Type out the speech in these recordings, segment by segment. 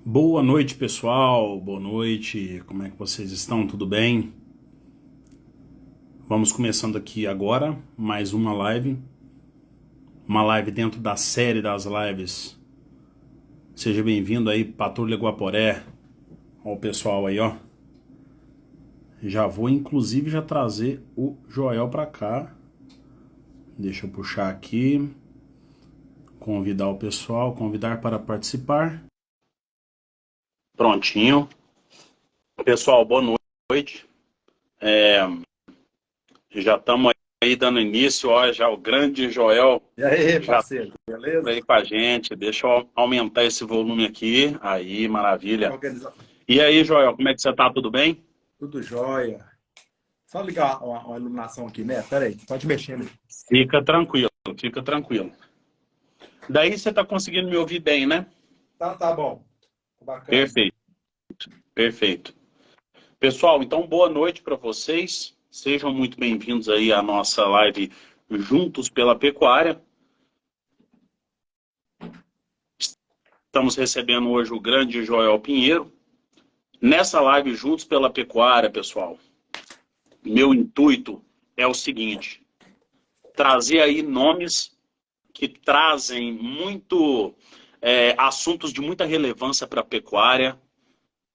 Boa noite, pessoal. Boa noite. Como é que vocês estão? Tudo bem? Vamos começando aqui agora mais uma live dentro da série das lives. Seja bem-vindo aí, Patrulha Guaporé. Ó o pessoal aí, ó. Já vou inclusive já trazer o Joel para cá. Deixa eu puxar aqui. Convidar o pessoal, convidar para participar. Prontinho. Pessoal, boa noite. Já estamos aí dando início, ó, já o grande Joel E aí, já parceiro, tá beleza? aí com a gente. Deixa eu aumentar esse volume aqui. Aí, maravilha. Organiza... E aí, Joel, como é que você tá? Tudo bem? Tudo jóia. Só ligar uma iluminação aqui, né? Pera aí, pode mexer, né? Fica tranquilo, fica tranquilo. Daí você tá conseguindo me ouvir bem, né? Tá bom. Tá bacana. Perfeito, perfeito. Pessoal, então boa noite para vocês. Sejam muito bem-vindos aí à nossa live Juntos pela Pecuária. Estamos recebendo hoje o grande Joel Pinheiro. Nessa live Juntos pela Pecuária, pessoal, meu intuito é o seguinte: trazer aí nomes que trazem assuntos de muita relevância para a pecuária,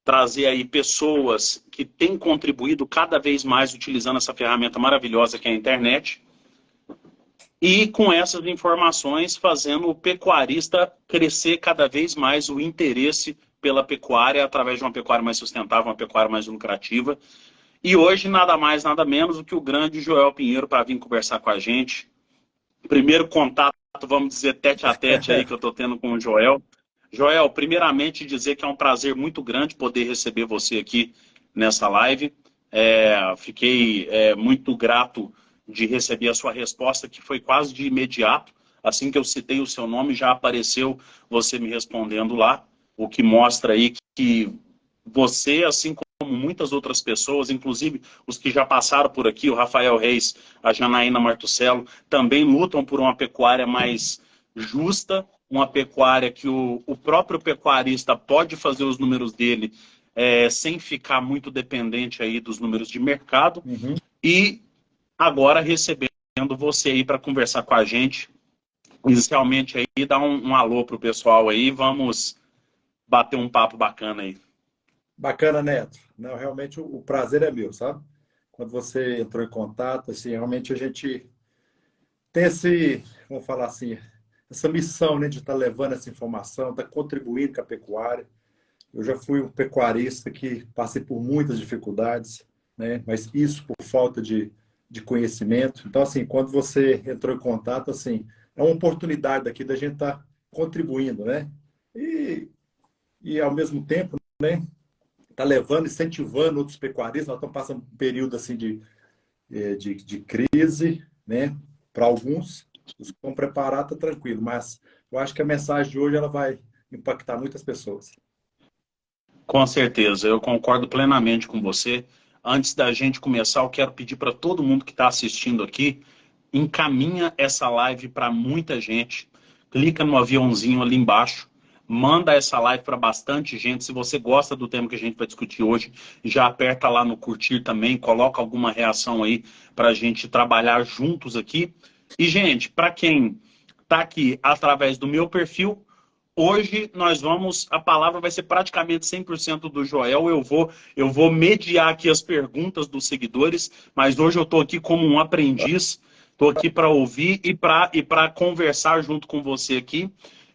trazer aí pessoas que têm contribuído cada vez mais utilizando essa ferramenta maravilhosa que é a internet, e com essas informações fazendo o pecuarista crescer cada vez mais o interesse pela pecuária através de uma pecuária mais sustentável, uma pecuária mais lucrativa. E hoje nada mais, nada menos do que o grande Joel Pinheiro para vir conversar com a gente. Primeiro contato, vamos dizer, tete a tete aí que eu estou tendo com o Joel. Joel, primeiramente dizer que é um prazer muito grande poder receber você aqui nessa live. Fiquei muito grato de receber a sua resposta, que foi quase de imediato. Assim que eu citei o seu nome, já apareceu você me respondendo lá, o que mostra aí que você, assim como muitas outras pessoas, inclusive os que já passaram por aqui, o Rafael Reis, a Janaína Martucelo, também lutam por uma pecuária mais justa, uma pecuária que o próprio pecuarista pode fazer os números dele sem ficar muito dependente aí dos números de mercado. Uhum. E agora recebendo você aí para conversar com a gente, inicialmente aí, dar um alô pro pessoal aí, vamos bater um papo bacana aí. Bacana, Neto. Não, realmente o prazer é meu, sabe? Quando você entrou em contato, assim, realmente a gente tem vamos falar assim, essa missão, né, de estar levando essa informação, estar contribuindo com a pecuária. Eu já fui um pecuarista que passei por muitas dificuldades, né? Mas isso por falta de conhecimento. Então, assim, quando você entrou em contato, assim, é uma oportunidade aqui da gente estar contribuindo, né? E, e ao mesmo tempo, né, tá levando, incentivando outros pecuaristas. Nós estamos passando um período assim de crise, né? Para alguns, os que estão preparados, tá tranquilo. Mas eu acho que a mensagem de hoje ela vai impactar muitas pessoas. Com certeza, eu concordo plenamente com você. Antes da gente começar, eu quero pedir para todo mundo que está assistindo aqui, encaminha essa live para muita gente. Clica no aviãozinho ali embaixo, manda essa live para bastante gente. Se você gosta do tema que a gente vai discutir hoje, já aperta lá no curtir também, coloca alguma reação aí para a gente trabalhar juntos aqui. E, gente, para quem está aqui através do meu perfil, hoje a palavra vai ser praticamente 100% do Joel. Eu vou mediar aqui as perguntas dos seguidores, mas hoje eu estou aqui como um aprendiz, estou aqui para ouvir e para conversar junto com você aqui.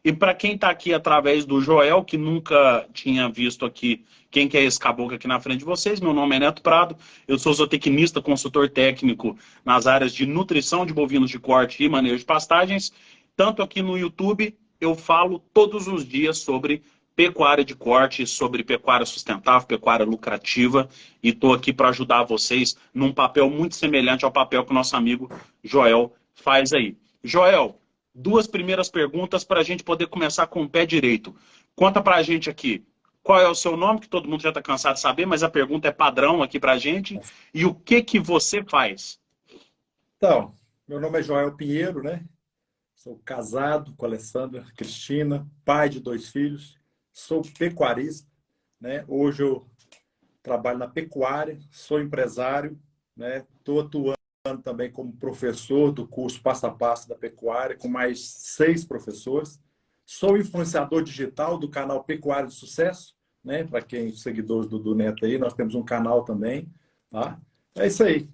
E para quem está aqui através do Joel, que nunca tinha visto aqui quem que é esse caboclo aqui na frente de vocês, meu nome é Neto Prado, eu sou zootecnista, consultor técnico nas áreas de nutrição de bovinos de corte e manejo de pastagens, tanto aqui no YouTube eu falo todos os dias sobre pecuária de corte, sobre pecuária sustentável, pecuária lucrativa, e estou aqui para ajudar vocês num papel muito semelhante ao papel que o nosso amigo Joel faz aí. Joel, duas primeiras perguntas para a gente poder começar com o pé direito. Conta para a gente aqui, qual é o seu nome, que todo mundo já está cansado de saber, mas a pergunta é padrão aqui para a gente, e o que que você faz? Então, meu nome é Joel Pinheiro, né? Sou casado com a Alessandra Cristina, pai de dois filhos. sou pecuarista, né? Hoje eu trabalho na pecuária, sou empresário, né? Estou atuando também como professor do curso Passo a Passo da Pecuária, com mais 6 professores. Sou influenciador digital do canal Pecuária de Sucesso, né? Para quem seguidores do Neto aí, nós temos um canal também, tá? É isso aí.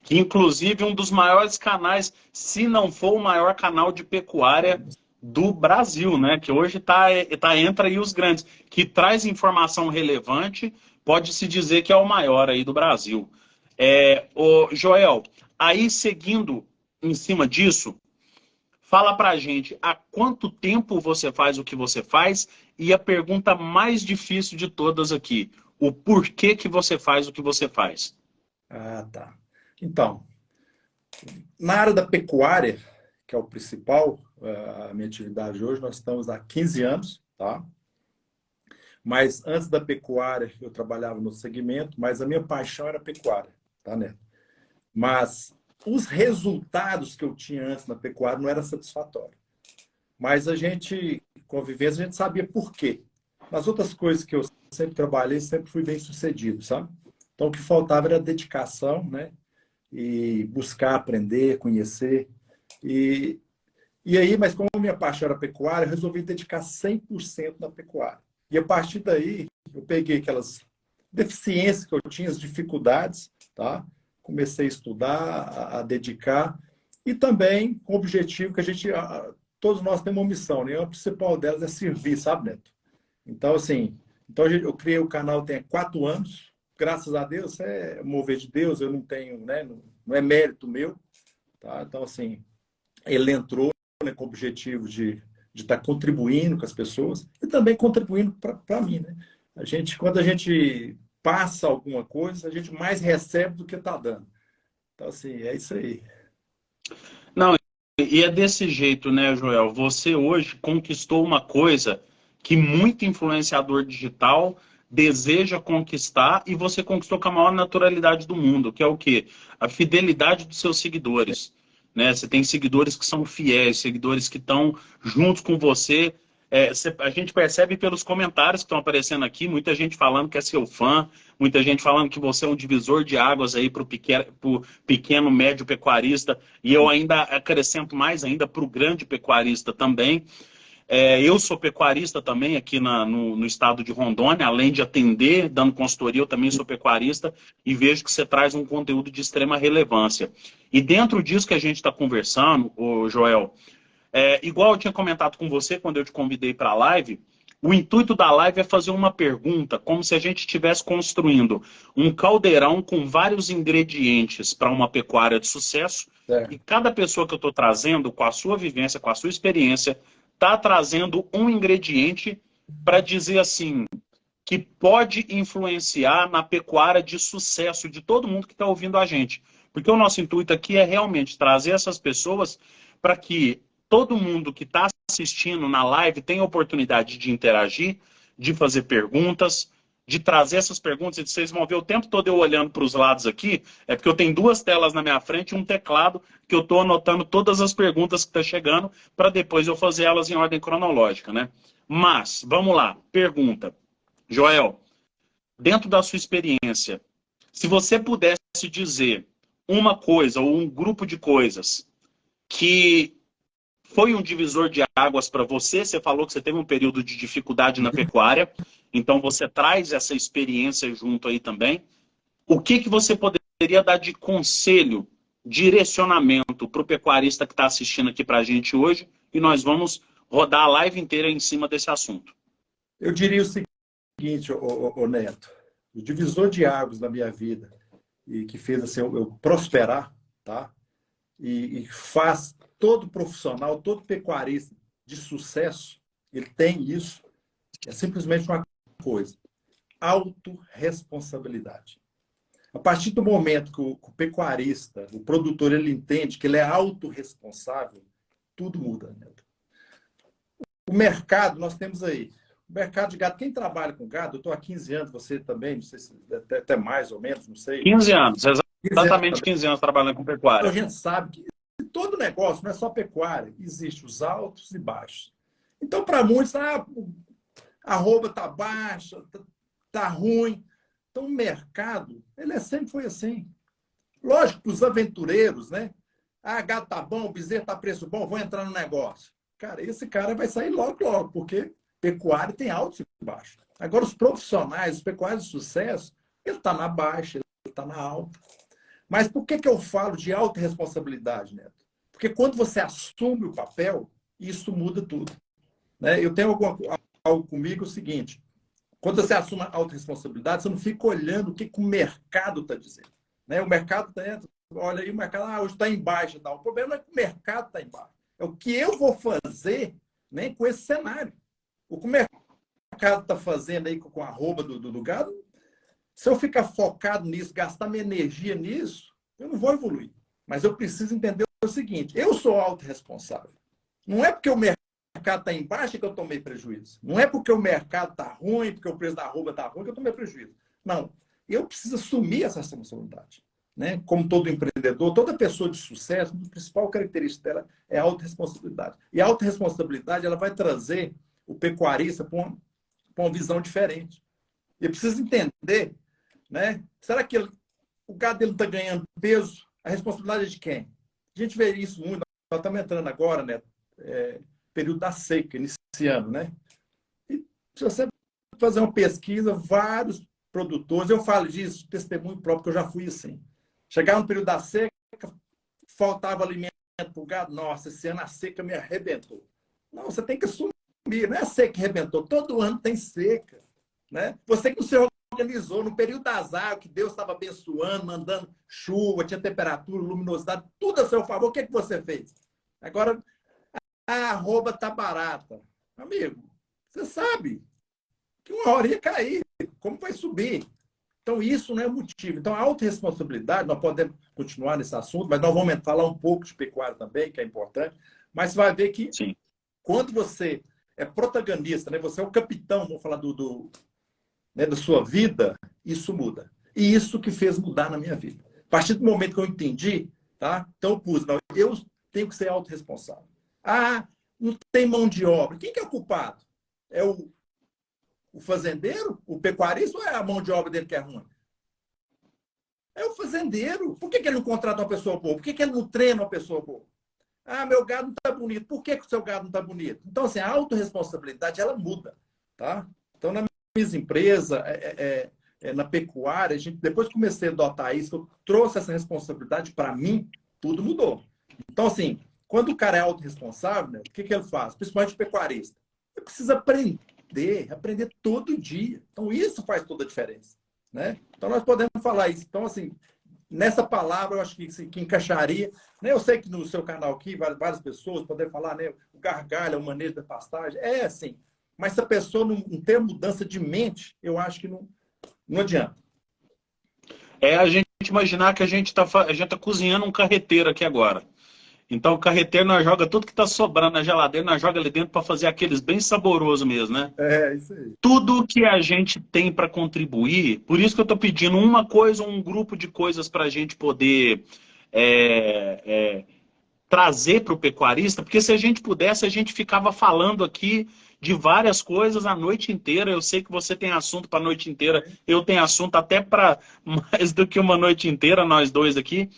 Que inclusive um dos maiores canais, se não for o maior canal de pecuária do Brasil, né? Que hoje tá entre aí os grandes, que traz informação relevante, pode-se dizer que é o maior aí do Brasil. O Joel, aí seguindo em cima disso, fala pra gente há quanto tempo você faz o que você faz e a pergunta mais difícil de todas aqui, o porquê que você faz o que você faz? Ah, tá. Então, na área da pecuária, que é o principal, a minha atividade hoje, nós estamos há 15 anos, tá? Mas antes da pecuária, eu trabalhava no segmento, mas a minha paixão era pecuária, tá, Neto? Mas os resultados que eu tinha antes na pecuária não eram satisfatórios. Mas a gente, convivência, a gente sabia por quê. Nas outras coisas que eu sempre trabalhei, sempre fui bem sucedido, sabe? Então, o que faltava era dedicação, né? E buscar aprender, conhecer. E aí, mas como a minha paixão era pecuária, eu resolvi dedicar 100% na pecuária. E a partir daí, eu peguei aquelas deficiências que eu tinha, as dificuldades, tá? Comecei a estudar, a dedicar, e também com o objetivo que todos nós temos uma missão, né? A principal delas é servir, sabe, Neto? Então, assim, eu criei o canal tem 4 anos, graças a Deus, é mover de Deus, eu não tenho, né? Não é mérito meu, tá? Então, assim, ele entrou, né, com o objetivo de estar contribuindo com as pessoas e também contribuindo para mim, né? Quando a gente passa alguma coisa, a gente mais recebe do que está dando. Então, assim, é isso aí. Não, e é desse jeito, né, Joel? Você hoje conquistou uma coisa que muito influenciador digital deseja conquistar e você conquistou com a maior naturalidade do mundo, que é o quê? A fidelidade dos seus seguidores, né? Você tem seguidores que são fiéis, seguidores que estão juntos com você. A gente percebe pelos comentários que estão aparecendo aqui, muita gente falando que é seu fã, muita gente falando que você é um divisor de águas aí para o pequeno, médio pecuarista, e eu ainda acrescento mais ainda para o grande pecuarista também. Eu sou pecuarista também aqui no estado de Rondônia, além de atender, dando consultoria, eu também sou pecuarista e vejo que você traz um conteúdo de extrema relevância. E dentro disso que a gente está conversando, ô Joel, igual eu tinha comentado com você quando eu te convidei para a live, o intuito da live é fazer uma pergunta, como se a gente estivesse construindo um caldeirão com vários ingredientes para uma pecuária de sucesso, e cada pessoa que eu estou trazendo, com a sua vivência, com a sua experiência, está trazendo um ingrediente para dizer assim, que pode influenciar na pecuária de sucesso de todo mundo que está ouvindo a gente. Porque o nosso intuito aqui é realmente trazer essas pessoas para que todo mundo que está assistindo na live tenha a oportunidade de interagir, de fazer perguntas, de trazer essas perguntas. E vocês vão ver o tempo todo eu olhando para os lados aqui, é porque eu tenho 2 telas na minha frente e um teclado que eu estou anotando todas as perguntas que estão chegando para depois eu fazer elas em ordem cronológica, né? Mas, vamos lá, pergunta. Joel, dentro da sua experiência, se você pudesse dizer uma coisa ou um grupo de coisas que foi um divisor de águas para você, você falou que você teve um período de dificuldade na pecuária, então você traz essa experiência junto aí também. O que você poderia dar de conselho, direcionamento para o pecuarista que está assistindo aqui para a gente hoje? E nós vamos rodar a live inteira em cima desse assunto. Eu diria o seguinte, Neto, o divisor de águas na minha vida e que fez assim, eu prosperar, tá? E faz todo profissional, todo pecuarista de sucesso, ele tem isso, é simplesmente uma coisa, autorresponsabilidade. A partir do momento que o pecuarista, o produtor, ele entende que ele é autorresponsável, tudo muda, Neto. O mercado, nós temos aí, o mercado de gado, quem trabalha com gado, eu estou há 15 anos, você também, não sei se até mais ou menos, não sei. 15 anos, exatamente 15 anos trabalhando com pecuária. Então a gente sabe que todo negócio não é só pecuária, existe os altos e baixos. Então, para muitos, a arroba está baixa, está ruim. Então, o mercado, sempre foi assim. Lógico, para os aventureiros, né? Gado tá bom, bezerro tá preço bom, vou entrar no negócio. Cara, esse cara vai sair logo, logo, porque pecuária tem altos e baixos. Agora, os profissionais, os pecuários de sucesso, ele está na baixa, ele está na alta. Mas por que eu falo de alta responsabilidade, Neto? Porque quando você assume o papel, isso muda tudo. Né? Eu tenho algo comigo, o seguinte, quando você assume a alta responsabilidade, você não fica olhando o que o mercado está dizendo. Né? O mercado está dentro, olha aí, o mercado hoje está em baixa. Tá? O problema não é que o mercado está em baixa, é o que eu vou fazer, né, com esse cenário. O que o mercado está fazendo aí com a arroba do gado, se eu ficar focado nisso, gastar minha energia nisso, eu não vou evoluir. Mas eu preciso entender o seguinte, eu sou autorresponsável. Não é porque o mercado está em baixa que eu tomei prejuízo. Não é porque o mercado está ruim, porque o preço da arroba está ruim que eu tomei prejuízo. Não. Eu preciso assumir essa responsabilidade. Né? Como todo empreendedor, toda pessoa de sucesso, a principal característica dela é a autorresponsabilidade. E a autorresponsabilidade ela vai trazer o pecuarista para uma visão diferente. Ele precisa entender, né? Será que o gado dele está ganhando peso? A responsabilidade é de quem? A gente vê isso muito. Nós estamos entrando agora, né? Período da seca, iniciando, né? E se você fazer uma pesquisa, vários produtores, eu falo disso, testemunho próprio, que eu já fui assim. Chegava no período da seca, faltava alimento para o gado. Nossa, esse ano a seca me arrebentou. Não, você tem que assumir. Não é a seca que arrebentou. Todo ano tem seca. Né? Você que não se organizou no período das águas, que Deus estava abençoando, mandando chuva, tinha temperatura, luminosidade, tudo a seu favor. O que é que você fez? Agora, a arroba está barata. Amigo, você sabe que uma hora ia cair. Como vai subir? Então, isso não é motivo. Então, a autorresponsabilidade, nós podemos continuar nesse assunto, mas nós vamos falar um pouco de pecuária também, que é importante. Mas você vai ver que Sim. Quando você é protagonista, né? Você é o capitão, vamos falar né, da sua vida, isso muda. E isso que fez mudar na minha vida. A partir do momento que eu entendi, tá? Então eu pus, não, eu tenho que ser autorresponsável. Não tem mão de obra. Quem que é o culpado? É o fazendeiro? O pecuarista ou é a mão de obra dele que é ruim? É o fazendeiro. Por que ele não contrata uma pessoa boa? Por que ele não treina uma pessoa boa? Meu gado não está bonito. Por que o seu gado não está bonito? Então, assim, a autorresponsabilidade, ela muda. Tá? Então, na minha empresa, na pecuária, depois que comecei a adotar isso, eu trouxe essa responsabilidade para mim, tudo mudou. Então, assim, quando o cara é autorresponsável, né, o que ele faz? Principalmente o pecuarista. Ele precisa aprender todo dia. Então, isso faz toda a diferença. Né? Então, nós podemos falar isso. Então, assim, nessa palavra, eu acho que encaixaria. Né? Eu sei que no seu canal aqui, várias pessoas podem falar, né? O gargalho, o manejo da pastagem. É assim. Mas se a pessoa não ter mudança de mente, eu acho que não adianta. É a gente imaginar que a gente tá cozinhando um carreteiro aqui agora. Então, o carreteiro, nós joga tudo que está sobrando na geladeira, nós joga ali dentro para fazer aqueles bem saborosos mesmo, né? Isso aí. Tudo que a gente tem para contribuir, por isso que eu estou pedindo uma coisa, um grupo de coisas para a gente poder trazer para o pecuarista, porque se a gente pudesse, a gente ficava falando aqui de várias coisas a noite inteira. Eu sei que você tem assunto para a noite inteira, eu tenho assunto até para mais do que uma noite inteira, nós dois aqui,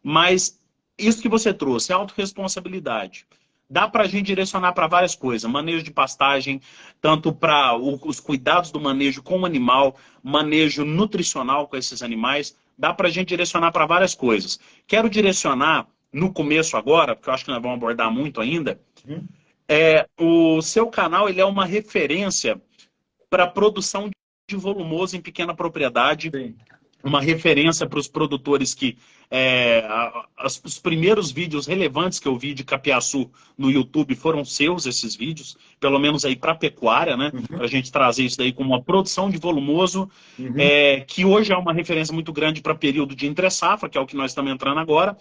mas isso que você trouxe, autorresponsabilidade. Dá para a gente direcionar para várias coisas. Manejo de pastagem, tanto para os cuidados do manejo com o animal, manejo nutricional com esses animais. Dá para a gente direcionar para várias coisas. Quero direcionar no começo agora, porque eu acho que nós vamos abordar muito ainda. O seu canal ele é uma referência para produção de volumoso em pequena propriedade. Sim. Uma referência para os produtores que os primeiros vídeos relevantes que eu vi de capiaçu no YouTube foram seus, esses vídeos, pelo menos aí para pecuária, né? Para a gente trazer isso daí como uma produção de volumoso, que hoje é uma referência muito grande para período de entre-safra, que é o que nós estamos entrando agora.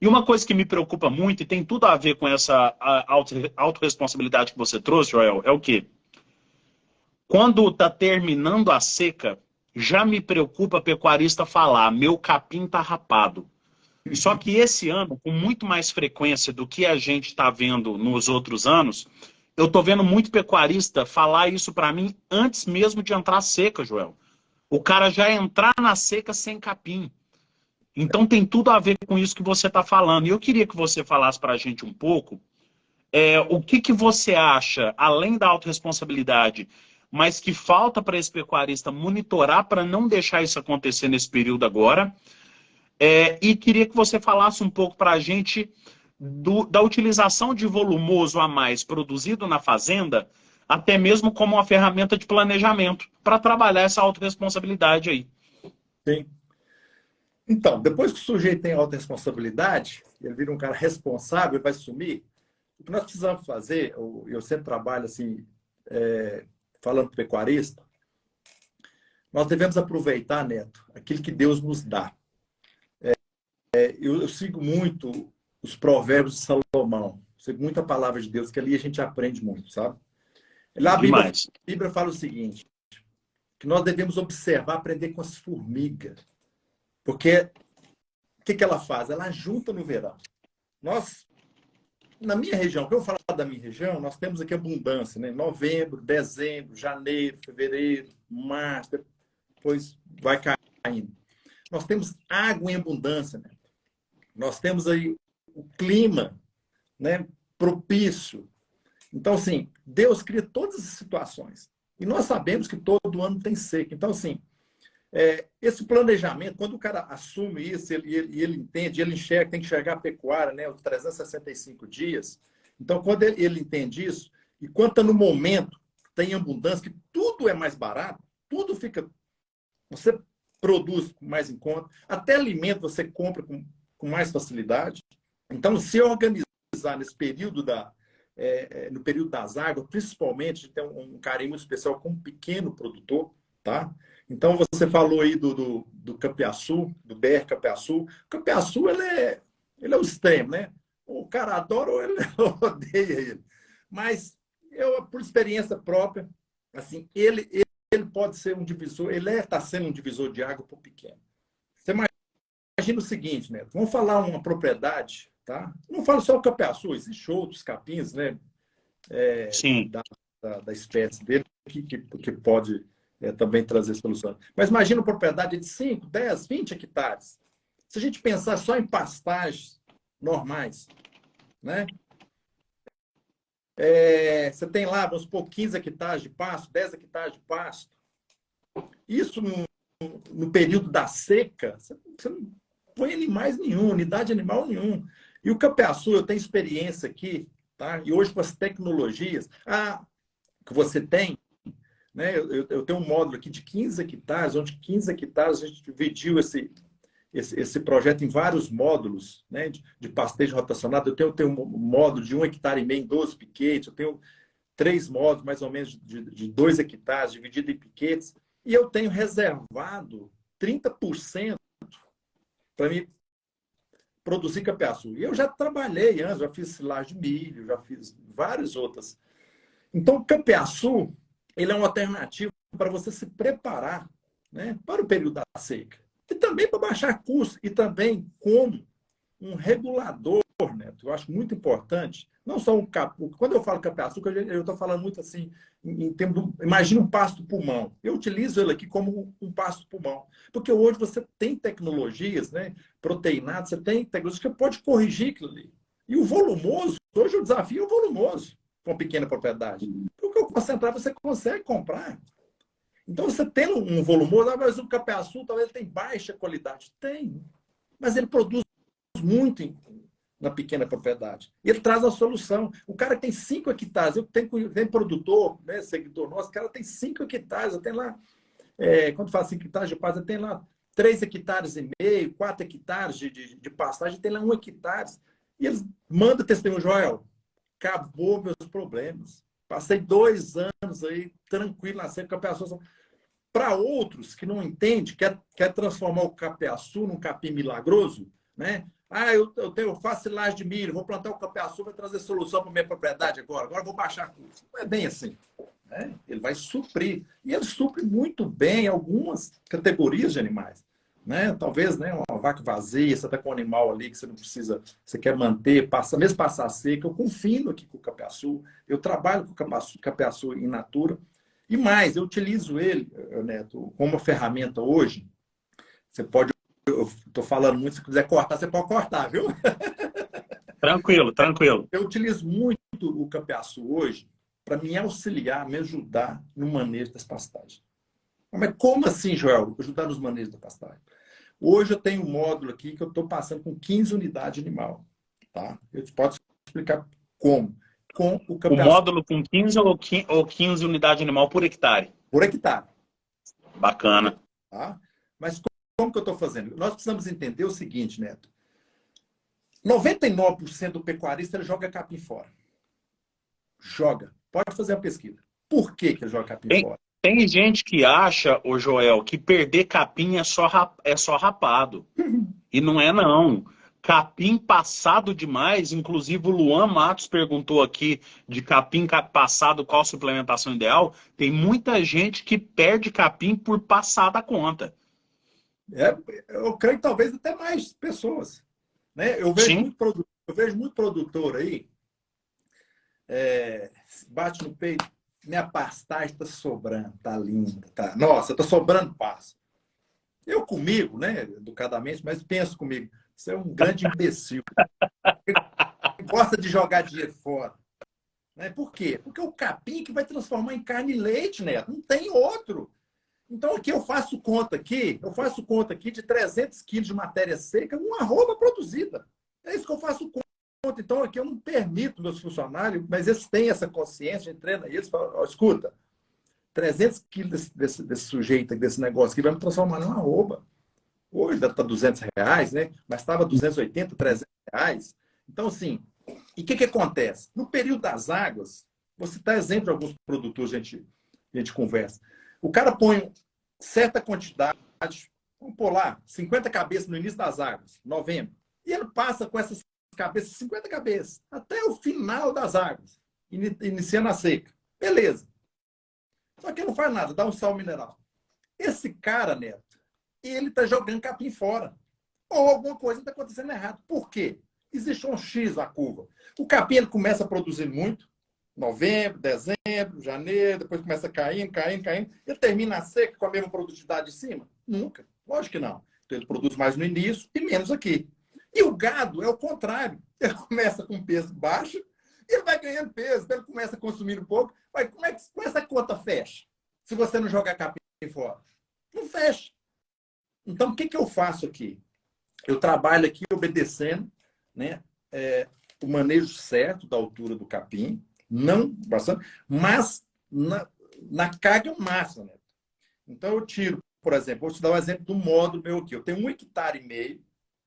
E uma coisa que me preocupa muito, e tem tudo a ver com essa autorresponsabilidade que você trouxe, Joel, é o quê? Quando está terminando a seca, já me preocupa pecuarista falar, meu capim tá rapado. Só que esse ano, com muito mais frequência do que a gente está vendo nos outros anos, eu tô vendo muito pecuarista falar isso para mim antes mesmo de entrar a seca, Joel. O cara já entrar na seca sem capim. Então tem tudo a ver com isso que você está falando. E eu queria que você falasse para a gente um pouco o que, que você acha, além da autorresponsabilidade, mas que falta para esse pecuarista monitorar para não deixar isso acontecer nesse período agora. E queria que você falasse um pouco para a gente da utilização de volumoso a mais produzido na fazenda, até mesmo como uma ferramenta de planejamento, para trabalhar essa autorresponsabilidade aí. Sim. Então, depois que o sujeito tem autorresponsabilidade, ele vira um cara responsável, vai assumir, o que nós precisamos fazer, eu sempre trabalho assim, falando para o pecuarista, nós devemos aproveitar, Neto, aquilo que Deus nos dá. Eu sigo muito os provérbios de Salomão, sigo muito a palavra de Deus, que ali a gente aprende muito, sabe? Lá a Bíblia fala o seguinte, que nós devemos observar, aprender com as formigas. Porque o que ela faz? Ela junta no verão. Nós, na minha região, que eu vou falar da minha região, nós temos aqui abundância, né? Novembro, dezembro, janeiro, fevereiro, março, depois vai caindo. Nós temos água em abundância, né? Nós temos aí o clima, né, propício. Então, assim, Deus cria todas as situações. E nós sabemos que todo ano tem seca. Então, assim, esse planejamento, quando o cara assume isso, ele entende, ele enxerga, tem que enxergar a pecuária, né, os 365 dias. Então, quando ele entende isso, e quando está no momento, tem abundância, que tudo é mais barato, tudo fica... Você produz mais em conta, até alimento você compra com mais facilidade. Então, se organizar nesse período no período das águas, principalmente, tem um carinho muito especial com um pequeno produtor, tá? Então, você falou aí do Capiaçu, do BR Capiaçu. O Capiaçu, ele é o extremo, né? O cara adora ou ele odeia ele. Mas, por experiência própria, assim, ele pode ser um divisor, ele está sendo um divisor de água para o pequeno. Você imagina o seguinte, né? Vamos falar uma propriedade, tá? Não falo só o Capiaçu, existe outros capins, né? Sim. Da espécie dele que pode também trazer solução. Mas imagina uma propriedade de 5, 10, 20 hectares. Se a gente pensar só em pastagens normais, né? Você tem lá, vamos supor, 15 hectares de pasto, 10 hectares de pasto. Isso no período da seca, você não põe animais nenhum, unidade animal nenhum. E o Capiaçu, eu tenho experiência aqui, tá? E hoje com as tecnologias que você tem, né? Eu tenho um módulo aqui de 15 hectares, onde 15 hectares a gente dividiu esse projeto em vários módulos, né? De pastejo rotacionado. Eu tenho um módulo de 1,5 hectare em 12 piquetes, eu tenho 3 módulos mais ou menos de 2 hectares, dividido em piquetes, e eu tenho reservado 30% para mim produzir Capiaçu. E eu já trabalhei antes, já fiz silagem de milho, já fiz várias outras. Então, o Capiaçu, ele é uma alternativa para você se preparar, né, para o período da seca. E também para baixar custos, e também como um regulador, Neto, eu acho muito importante, não só quando eu falo Capiaçu, eu estou falando muito assim, em termos imagina um pasto pulmão. Eu utilizo ele aqui como um pasto pulmão, porque hoje você tem tecnologias, né, proteinadas, você tem tecnologias que pode corrigir aquilo ali. E o volumoso, hoje o desafio é o volumoso, com uma pequena propriedade. Porque o concentrado você consegue comprar. Então, você tem um volumoso, mas o Capiaçu talvez ele tem baixa qualidade. Tem, mas ele produz muito na pequena propriedade. E ele traz a solução. O cara que tem 5 hectares, eu tenho produtor, né, seguidor nosso, o cara tem 5 hectares, eu tenho lá, quando fala 5 hectares de pastagem, eu tenho lá 3 hectares e meio, 4 hectares de pastagem, tem lá 1 hectare. E eles mandam testemunho, Joel, acabou meus problemas. Passei 2 anos aí, tranquilo, na seca, Capiaçu. Para outros que não entendem, quer transformar o Capiaçu num capim milagroso, né? Eu faço silagem de milho, vou plantar o Capiaçu, vai trazer solução para a minha propriedade agora vou baixar custo. Não é bem assim, né? Ele vai suprir. E ele supre muito bem algumas categorias de animais. né? Talvez, né, uma vaca vazia, você está com um animal ali que você não precisa, você quer manter, mesmo passar seca. Eu confio aqui com o capiaçu, eu trabalho com o capiaçu in natura. E mais, eu utilizo ele, Neto, como uma ferramenta hoje. Você pode, eu estou falando muito, se quiser cortar, você pode cortar, viu? Tranquilo, tranquilo. Eu utilizo muito o capiaçu hoje para me auxiliar, me ajudar no manejo das pastagens. Mas como assim, Joel? Ajudar nos manejos da pastagem. Hoje eu tenho um módulo aqui que eu estou passando com 15 unidades animal. Tá? Eu posso explicar como. Com o O capiaçu módulo com 15 ou 15 unidades animal por hectare. por hectare. Bacana. Tá? Mas como que eu estou fazendo? Nós precisamos entender o seguinte, Neto. 99% do pecuarista ele joga capim fora. Joga. Pode fazer a pesquisa. Por que que ele joga capim Tem, fora? tem gente que acha, ô Joel, que perder capim é só rapado. E não é, não. Capim passado demais, inclusive o Luan Matos perguntou aqui de capim passado, qual a suplementação ideal. Tem muita gente que perde capim por passar da conta. É, eu creio que talvez até mais pessoas. Né? Sim. Eu vejo muito produtor aí, bate no peito, minha pastagem está sobrando, tá linda, tá. Nossa, está sobrando pasto. Eu comigo, né, educadamente, mas penso comigo, você é um grande imbecil. Gosta de jogar dinheiro fora. Né? Por quê? Porque o capim que vai transformar em carne e leite, né? Não tem outro. Então aqui eu faço conta aqui de 300 quilos de matéria seca, uma arroba produzida. É isso que eu faço conta. Então aqui eu não permito meus funcionários, mas eles têm essa consciência, treina eles, fala, escuta, 300 quilos desse sujeito, desse negócio aqui, vai me transformar numa arroba. Hoje está R$ 200, né? Mas estava 280, R$ 300. Então, assim, e o que acontece? No período das águas, vou citar exemplo de alguns produtores, a gente conversa. O cara põe certa quantidade, vamos pôr lá, 50 cabeças no início das águas, novembro. E ele passa com essas cabeças, 50 cabeças, até o final das águas, iniciando a seca. Beleza. Só que ele não faz nada, dá um sal mineral. Esse cara, Neto, ele está jogando capim fora. Ou alguma coisa está acontecendo errado. Por quê? Existe um X na curva. O capim ele começa a produzir muito, novembro, dezembro, janeiro, depois começa caindo. Ele termina a seca com a mesma produtividade de cima? Nunca. Lógico que não. Então ele produz mais no início e menos aqui. E o gado é o contrário. Ele começa com peso baixo e ele vai ganhando peso. Então ele começa a consumir um pouco. Mas como é que essa conta fecha? Se você não jogar capim fora? Não fecha. Então, o que eu faço aqui? Eu trabalho aqui obedecendo, né, o manejo certo da altura do capim, não bastante, mas na carga máxima. Né? Então, eu tiro, por exemplo, vou te dar um exemplo do módulo meu aqui. Eu tenho 1,5 hectare,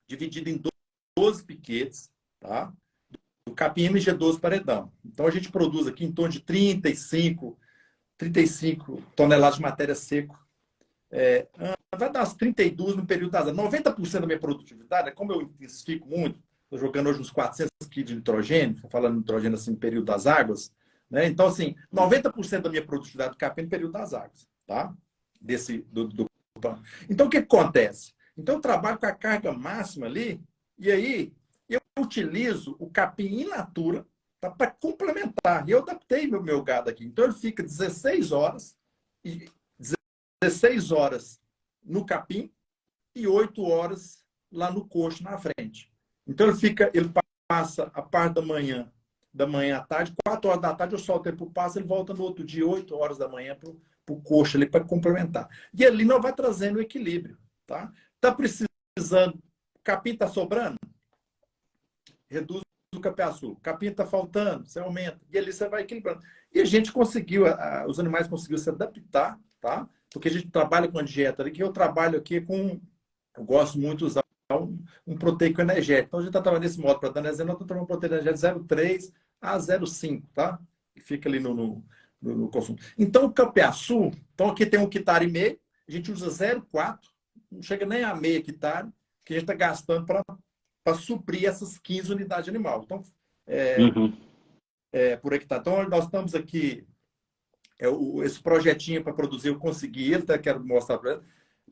dividido em 12 piquetes, tá? Do capim MG12 paredão. Então, a gente produz aqui em torno de 35 toneladas de matéria seca. Vai dar umas 32 no período das águas. 90% da minha produtividade, como eu intensifico muito, estou jogando hoje uns 400 quilos de nitrogênio, falando de nitrogênio assim, no período das águas, né? Então, assim, 90% da minha produtividade do capim no período das águas, tá? Então, o que acontece? Então, eu trabalho com a carga máxima ali, e aí eu utilizo o capim in natura para complementar. E eu adaptei meu gado aqui. Então, ele fica 16 horas, 16 horas no capim e 8 horas lá no coxo, na frente. Então, ele passa a parte da manhã à tarde, 4 horas da tarde eu solto ele para o passo, ele volta no outro dia, 8 horas da manhã para o coxo ali, para complementar. E ali nós vai trazendo o equilíbrio. Tá? Tá precisando, o capim está sobrando? Reduz o capiaçu. O capim está faltando, você aumenta. E ali você vai equilibrando. E a gente conseguiu, os animais conseguiram se adaptar, tá? Porque a gente trabalha com a dieta ali, que eu trabalho aqui com. Eu gosto muito de usar um proteico energético. Então a gente está trabalhando nesse modo, para dar exemplo, eu estou tomando proteína energética 0,3 a 0,5, tá? E fica ali no consumo. Então o capiaçu, então aqui tem 1,5 hectare, a gente usa 0,4, não chega nem a meio hectare, que a gente está gastando para suprir essas 15 unidades de animal. Então, por hectare. Então, nós estamos aqui, esse projetinho para produzir, eu consegui, até quero mostrar para ele.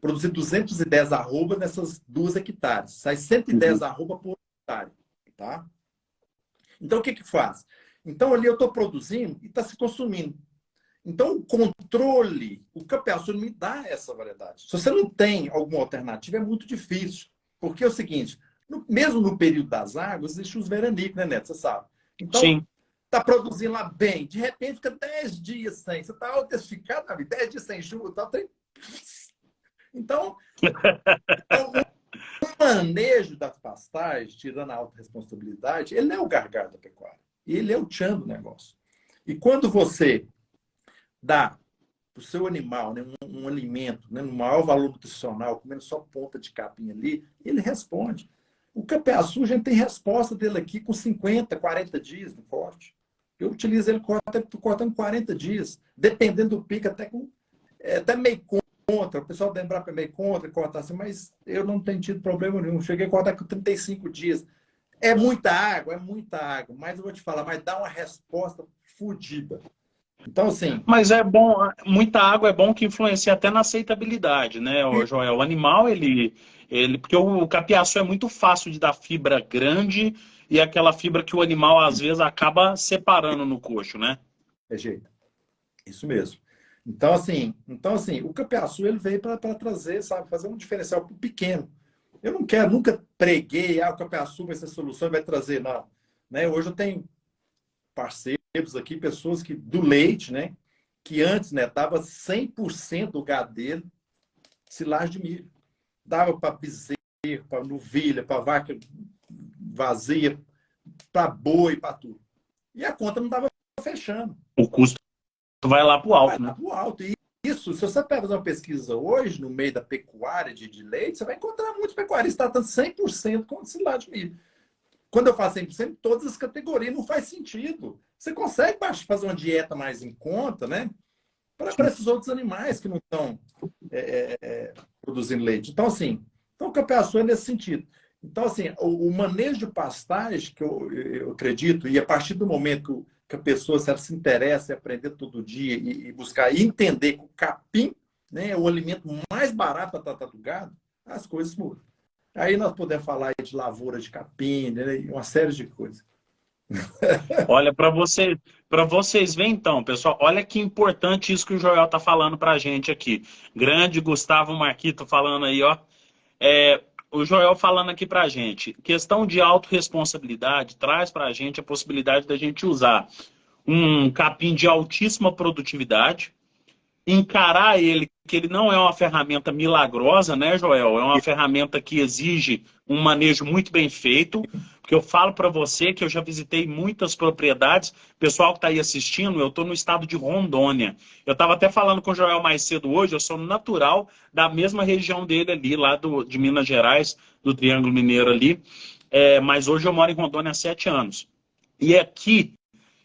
produzir 210 arroba nessas 2 hectares. Sai 110 arroba por hectare. Tá? Então, o que que faz? Então, ali eu estou produzindo e está se consumindo. Então, o controle, o capeaçu me dá essa variedade. Se você não tem alguma alternativa, é muito difícil. Porque é o seguinte, mesmo no período das águas, existe os veranicos, né, Neto? Você sabe. Então, está produzindo lá bem, de repente fica 10 dias sem. Você está autoessificado, 10 dias sem chuva, tá, tem... Então, o manejo das pastagens, tirando a autorresponsabilidade, ele é o gargalo da pecuária. Ele é o tchan do negócio. E quando você dá para o seu animal, né, um alimento, né, no maior valor nutricional, comendo só ponta de capim ali, ele responde. O capeaçu, a gente tem resposta dele aqui com 50, 40 dias no corte. Eu utilizo ele cortando 40 dias, dependendo do pico, até meio contra. O pessoal da Embrapa é meio contra, cortar assim, mas eu não tenho tido problema nenhum. Cheguei a cortar com 35 dias. É muita água, mas eu vou te falar, mas dá uma resposta fodida. Então, assim... Mas é bom, muita água é bom que influencia até na aceitabilidade, né, Joel? O animal, porque o capiaçu é muito fácil de dar fibra grande e aquela fibra que o animal, às vezes, acaba separando no coxo, né? É jeito. Isso mesmo. Então, assim, o capiaçu, ele veio para trazer, sabe, fazer um diferencial para o pequeno. Eu não quero, nunca preguei, o capiaçu vai ser a solução, vai trazer, não. Né? Hoje eu tenho parceiros aqui, pessoas que do leite, né? Que antes, né, dava 100% do gado dele silagem de milho. Dava para bezerro, para novilha, para vaca vazia, para boi, para tudo. E a conta não estava fechando. O custo vai lá para o alto, né? Vai lá para o alto. E isso, se você fazer uma pesquisa hoje, no meio da pecuária de leite, você vai encontrar muitos pecuaristas tratando 100% com silagem de milho. Quando eu faço 100%, todas as categorias não faz sentido. Você consegue fazer uma dieta mais em conta, né? Para esses outros animais que não estão produzindo leite. Então, assim, o capeaçu é nesse sentido. Então, assim, o manejo de pastagem, que eu acredito, e a partir do momento que a pessoa se interessa em aprender todo dia e buscar e entender que o capim, né, é o alimento mais barato para tratar do gado, as coisas mudam. Aí nós podemos falar de lavoura de capim, né, uma série de coisas. Olha, para vocês verem então, pessoal, olha que importante isso que o Joel tá falando para a gente aqui. Grande Gustavo Marquito falando aí, ó. O Joel falando aqui para a gente. Questão de autorresponsabilidade traz para a gente a possibilidade da gente usar um capim de altíssima produtividade, encarar ele, que ele não é uma ferramenta milagrosa, né, Joel? É uma ferramenta que exige um manejo muito bem feito, porque eu falo para você que eu já visitei muitas propriedades. Pessoal que está aí assistindo, eu estou no estado de Rondônia. Eu estava até falando com o Joel mais cedo hoje, eu sou natural da mesma região dele ali, lá de Minas Gerais, do Triângulo Mineiro ali, mas hoje eu moro em Rondônia há 7 anos. E aqui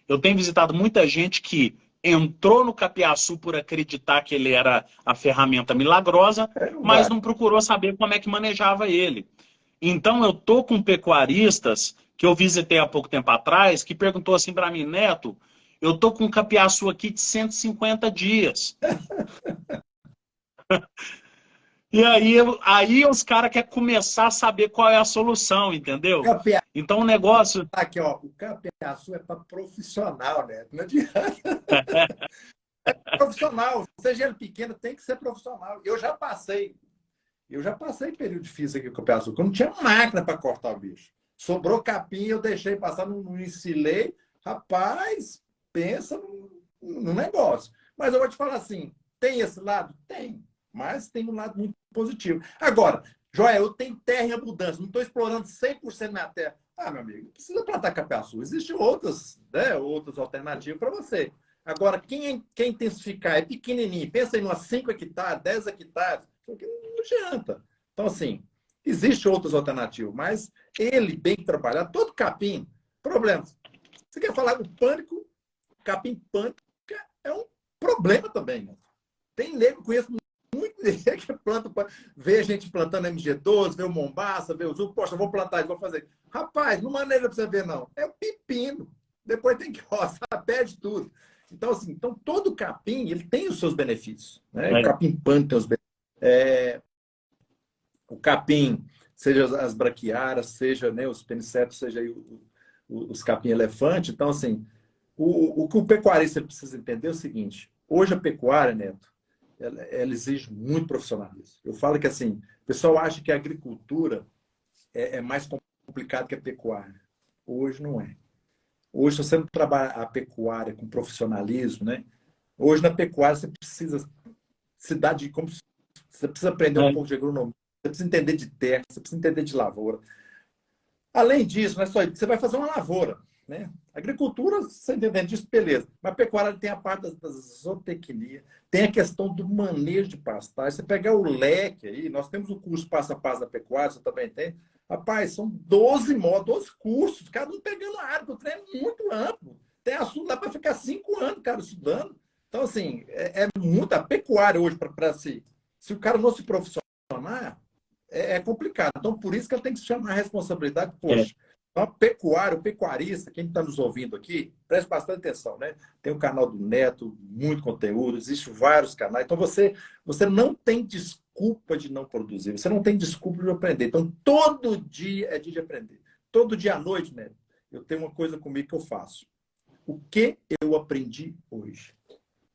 eu tenho visitado muita gente que entrou no capiaçu por acreditar que ele era a ferramenta milagrosa, mas não procurou saber como é que manejava ele. Então, eu tô com pecuaristas que eu visitei há pouco tempo atrás, que perguntou assim para mim, Neto, eu tô com um capiaçu aqui de 150 dias. E aí os caras querem começar a saber qual é a solução, entendeu? Então o negócio... Aqui, ó, o capiaçu é para profissional, né? Não adianta. É profissional. Seja ele pequeno, tem que ser profissional. Eu já passei período difícil aqui com o capiaçu, porque eu não tinha máquina para cortar o bicho. Sobrou capim, eu deixei passar, não ensilei. Rapaz, pensa no negócio. Mas eu vou te falar assim, tem esse lado? Tem. Mas tem um lado muito positivo. Agora, Joel, eu tenho terra em abundância, não estou explorando 100% da minha terra. Meu amigo, não precisa plantar capiaçu. Existem outras alternativas para você. Agora, quem intensificar é pequenininho, pensa em umas 5 hectares, 10 hectares, porque não adianta. Então, assim, existem outras alternativas, mas ele bem trabalhado, todo capim, problemas. Você quer falar do pânico? Capim pânico é um problema também. Né? Tem nego, conheço muito que planta, vê a gente plantando MG12, vê o Mombaça, vê o Zuco, poxa, vou plantar, vou fazer. Rapaz, não maneira para você ver, não. É o pepino. Depois tem que roçar, perde tudo. Então, assim, todo capim, ele tem os seus benefícios. Né? O capim pânico tem os benefícios. O capim, seja as braquiárias, seja, né, os penicetos, seja aí os capim-elefante. Então, assim, o que o pecuarista precisa entender é o seguinte: hoje a pecuária, Neto, ela exige muito profissionalismo. Eu falo que, assim, o pessoal acha que a agricultura é mais complicado que a pecuária. Hoje não é. Hoje, se você não trabalha a pecuária com profissionalismo, né? Hoje na pecuária você precisa se dar de como você precisa aprender um pouco de agronomia, você precisa entender de terra, você precisa entender de lavoura. Além disso, não é só isso, você vai fazer uma lavoura, né? Agricultura, você entendendo disso, beleza. Mas a pecuária tem a parte da zootecnia, tem a questão do manejo de pastagem. Você pegar o leque aí, nós temos o curso passo a passo da pecuária, você também tem. Rapaz, são 12 módulos, 12 cursos, cada um pegando a área, porque o treino é muito amplo. Tem assunto lá para ficar 5 anos, cara, estudando. Então, assim, é muita pecuária hoje para si. Se o cara não se profissionar, é complicado. Então, por isso que ele tem que se chamar a responsabilidade. Poxa, então, pecuário, pecuarista, quem está nos ouvindo aqui, preste bastante atenção, né? Tem o canal do Neto, muito conteúdo, existem vários canais. Então, você não tem desculpa de não produzir, você não tem desculpa de aprender. Então, todo dia é dia de aprender. Todo dia à noite, Neto, eu tenho uma coisa comigo que eu faço. O que eu aprendi hoje?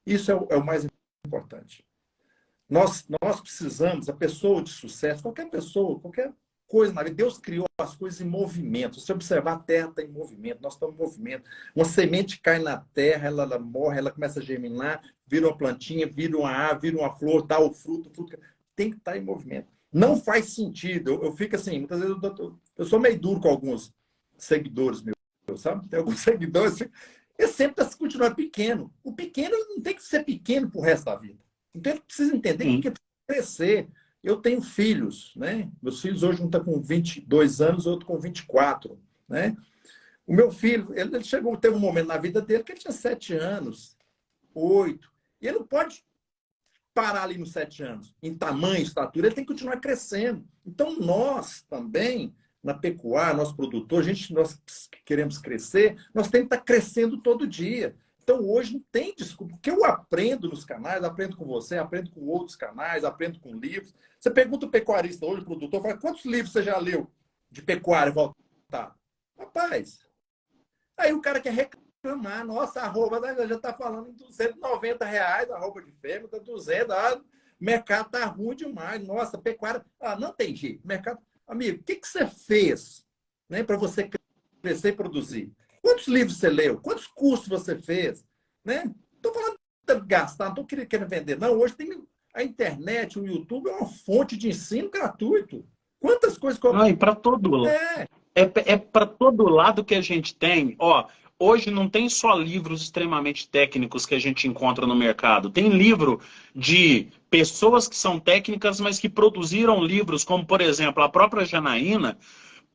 Isso é o mais importante. Nós precisamos, a pessoa de sucesso, qualquer pessoa, qualquer coisa na vida, Deus criou as coisas em movimento. Se você observar, a Terra está em movimento, nós estamos em movimento. Uma semente cai na terra, ela morre, ela começa a germinar, vira uma plantinha, vira uma árvore, vira uma flor, dá o fruto tem que estar em movimento. Não faz sentido. Eu fico assim, muitas vezes eu sou meio duro com alguns seguidores meus, sabe? Tem alguns seguidores, ele sempre está continuando pequeno. O pequeno não tem que ser pequeno para o resto da vida. Então, ele precisa entender que precisa crescer. Eu tenho filhos, né? Meus filhos hoje um está com 22 anos, outro com 24, né? O meu filho, ele teve um momento na vida dele que ele tinha 7 anos, 8. E ele não pode parar ali nos 7 anos. Em tamanho, estatura, ele tem que continuar crescendo. Então, nós também, na pecuária, nosso produtor, nós queremos crescer, nós temos que estar crescendo todo dia. Então, hoje não tem desculpa. Porque eu aprendo nos canais, aprendo com você, aprendo com outros canais, aprendo com livros. Você pergunta o pecuarista hoje, o produtor, fala, quantos livros você já leu de pecuária voltada? Rapaz, aí o cara quer reclamar. Nossa, a arroba já está falando em R$ 290, a arroba de fêmea está 200. O mercado está ruim demais. Nossa, pecuária... não tem jeito. Mercado... Amigo, o que você fez, né, para você crescer e produzir? Quantos livros você leu? Quantos cursos você fez? Né? Estou falando de gastar, não estou querendo vender. Não, hoje tem a internet, o YouTube é uma fonte de ensino gratuito. Quantas coisas que eu... E para todo, para todo lado que a gente tem. Hoje não tem só livros extremamente técnicos que a gente encontra no mercado. Tem livro de pessoas que são técnicas, mas que produziram livros, como, por exemplo, a própria Janaína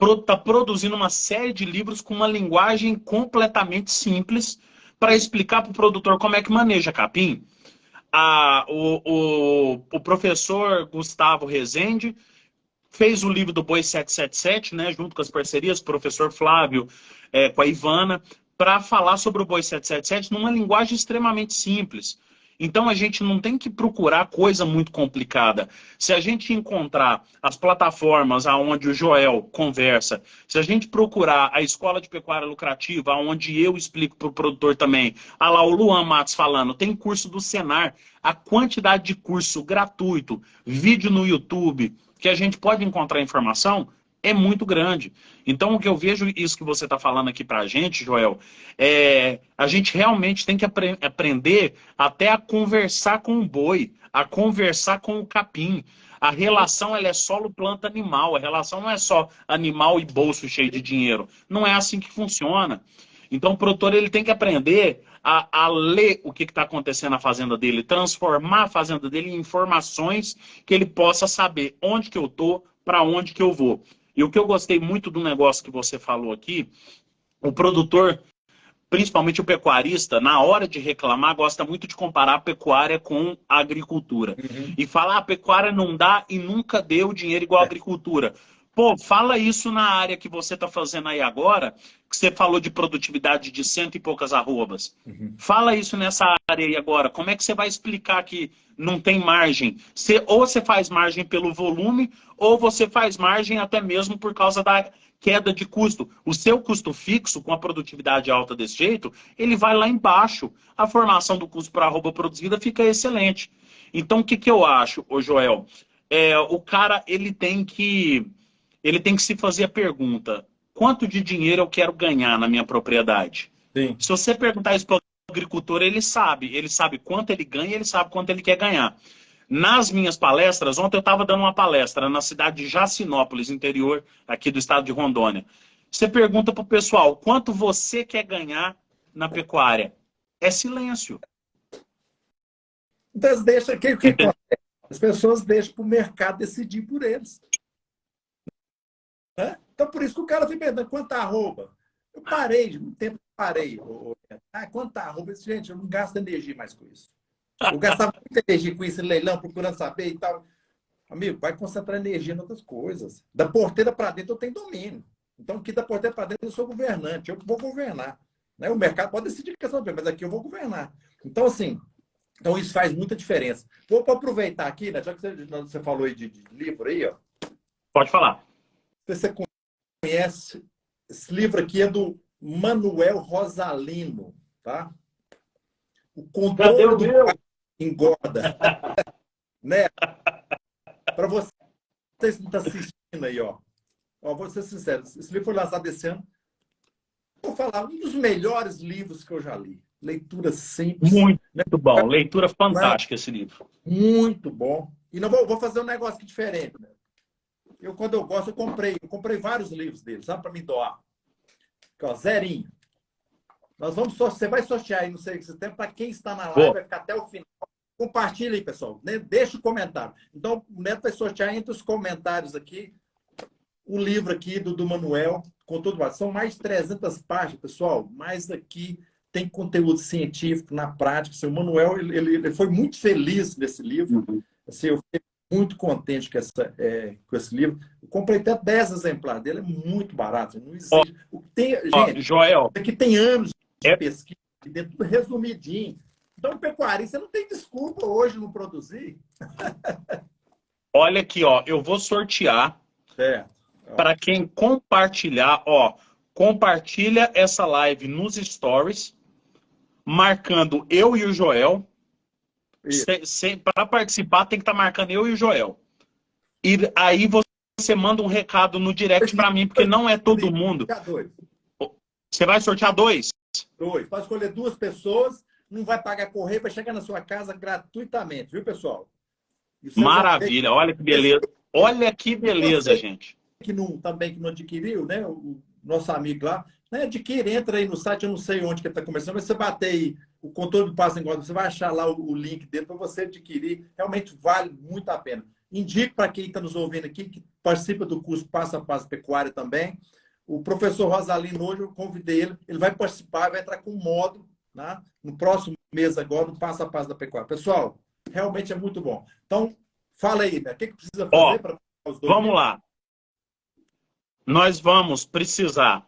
está produzindo uma série de livros com uma linguagem completamente simples para explicar para o produtor como é que maneja capim. O professor Gustavo Rezende fez o livro do Boi 777, né, junto com as parcerias, o professor Flávio, com a Ivana, para falar sobre o Boi 777 numa linguagem extremamente simples. Então a gente não tem que procurar coisa muito complicada. Se a gente encontrar as plataformas onde o Joel conversa, se a gente procurar a Escola de Pecuária Lucrativa, onde eu explico para o produtor também, lá o Luan Matos falando, tem curso do Senar, a quantidade de curso gratuito, vídeo no YouTube, que a gente pode encontrar informação, é muito grande. Então, o que eu vejo, isso que você está falando aqui para a gente, Joel, a gente realmente tem que aprender até a conversar com o boi, a conversar com o capim. A relação ela é solo, planta, animal. A relação não é só animal e bolso cheio de dinheiro. Não é assim que funciona. Então, o produtor ele tem que aprender a ler o que está acontecendo na fazenda dele, transformar a fazenda dele em informações que ele possa saber onde que eu estou, para onde que eu vou. E o que eu gostei muito do negócio que você falou aqui, o produtor, principalmente o pecuarista, na hora de reclamar, gosta muito de comparar a pecuária com a agricultura. E falar, a pecuária não dá e nunca deu dinheiro igual a agricultura. Pô, fala isso na área que você está fazendo aí agora, que você falou de produtividade de cento e poucas arrobas. Uhum. Fala isso nessa área aí agora. Como é que você vai explicar que não tem margem? Ou você faz margem pelo volume, ou você faz margem até mesmo por causa da queda de custo. O seu custo fixo, com a produtividade alta desse jeito, ele vai lá embaixo. A formação do custo por arroba produzida fica excelente. Então, o que, que eu acho, ô Joel? O cara, ele tem que se fazer a pergunta: quanto de dinheiro eu quero ganhar na minha propriedade? Sim. Se você perguntar isso para o agricultor, ele sabe quanto ele ganha, ele sabe quanto ele quer ganhar. Nas minhas palestras, ontem eu estava dando uma palestra na cidade de Jacinópolis, interior aqui do estado de Rondônia. Você pergunta para o pessoal: quanto você quer ganhar na pecuária? É silêncio. Então, as pessoas deixam para o mercado decidir por eles. Né? Então, por isso que o cara fica perguntando quanto arroba. Eu parei, um tempo parei. Quanto arroba? Eu disse, gente, eu não gasto energia mais com isso. Eu gastava muita energia com isso em leilão, procurando saber e tal. Amigo, vai concentrar energia em outras coisas. Da porteira para dentro eu tenho domínio. Então, aqui da porteira para dentro eu sou governante, eu vou governar. Né? O mercado pode decidir questão de, mas aqui eu vou governar. Então, assim, então isso faz muita diferença. Vou aproveitar aqui, né? Já que você falou aí de livro aí, ó. Pode falar. Você conhece, esse livro aqui é do Manuel Rosalino, tá? O Cadê controle o do meu? engorda. Né? Para vocês que estão assistindo aí, ó. Vou ser sincero, esse livro foi lançado esse ano. Vou falar, um dos melhores livros que eu já li. Leitura simples. Muito Né? bom. Leitura fantástica esse livro. Muito bom. E não vou fazer um negócio aqui diferente. Né? Quando eu gosto, eu comprei vários livros dele, sabe, para me doar. Aqui, ó, zerinho. Você vai sortear aí, não sei se tempo, para quem está na live, vai ficar até o final. Compartilha aí, pessoal. Né? Deixa o comentário. Então, o Neto vai sortear entre os comentários aqui o livro aqui do Manuel, com tudo mais. São mais de 300 páginas, pessoal. Mas aqui tem conteúdo científico na prática. Assim, o Manuel ele foi muito feliz nesse livro. Uhum. Assim, eu fiquei muito contente com esse livro. Eu comprei até 10 exemplares dele, é muito barato. Não existe. Gente, Joel, aqui tem anos de é, pesquisa, tudo resumidinho. Então, pecuarista não tem desculpa hoje não produzir. olha aqui, ó, eu vou sortear para quem compartilhar, ó, compartilha essa live nos stories, marcando eu e o Joel. Para participar tem que estar marcando eu e o Joel. E aí você manda um recado no direct para mim, porque não é todo mundo. Você vai sortear dois? Dois. Pode escolher duas pessoas, não vai pagar correio, vai chegar na sua casa gratuitamente, viu, pessoal? Maravilha, olha que beleza. Olha que beleza, gente. Também que não adquiriu, né? O nosso amigo lá, né? Adquire, entra aí no site, eu não sei onde que está começando, mas você bater aí o controle do passo engorda, você vai achar lá o link dele para você adquirir. Realmente vale muito a pena. Indico para quem está nos ouvindo aqui, que participa do curso Passo a Passo Pecuária também. O professor Rosalino, hoje eu convidei ele vai participar, vai entrar com um módulo, né? No próximo mês agora, no Passo a Passo da Pecuária. Pessoal, realmente é muito bom. Então, fala aí, né? O que precisa fazer para os dois? Vamos lá. Nós vamos precisar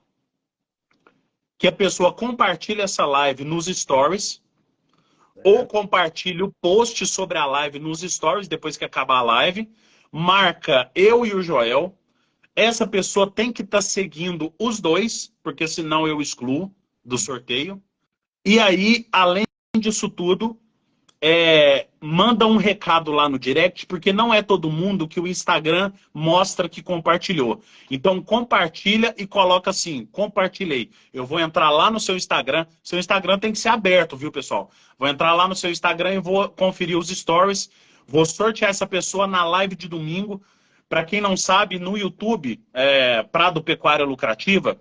que a pessoa compartilhe essa live nos stories, ou compartilhe o post sobre a live nos stories, depois que acabar a live, marca eu e o Joel. Essa pessoa tem que estar seguindo os dois, porque senão eu excluo do sorteio. E aí, além disso tudo, manda um recado lá no direct, porque não é todo mundo que o Instagram mostra que compartilhou. Então, compartilha e coloca assim, compartilhei. Eu vou entrar lá no seu Instagram. Seu Instagram tem que ser aberto, viu, pessoal? Vou entrar lá no seu Instagram e vou conferir os stories. Vou sortear essa pessoa na live de domingo. Para quem não sabe, no YouTube, Prado Pecuária Lucrativa,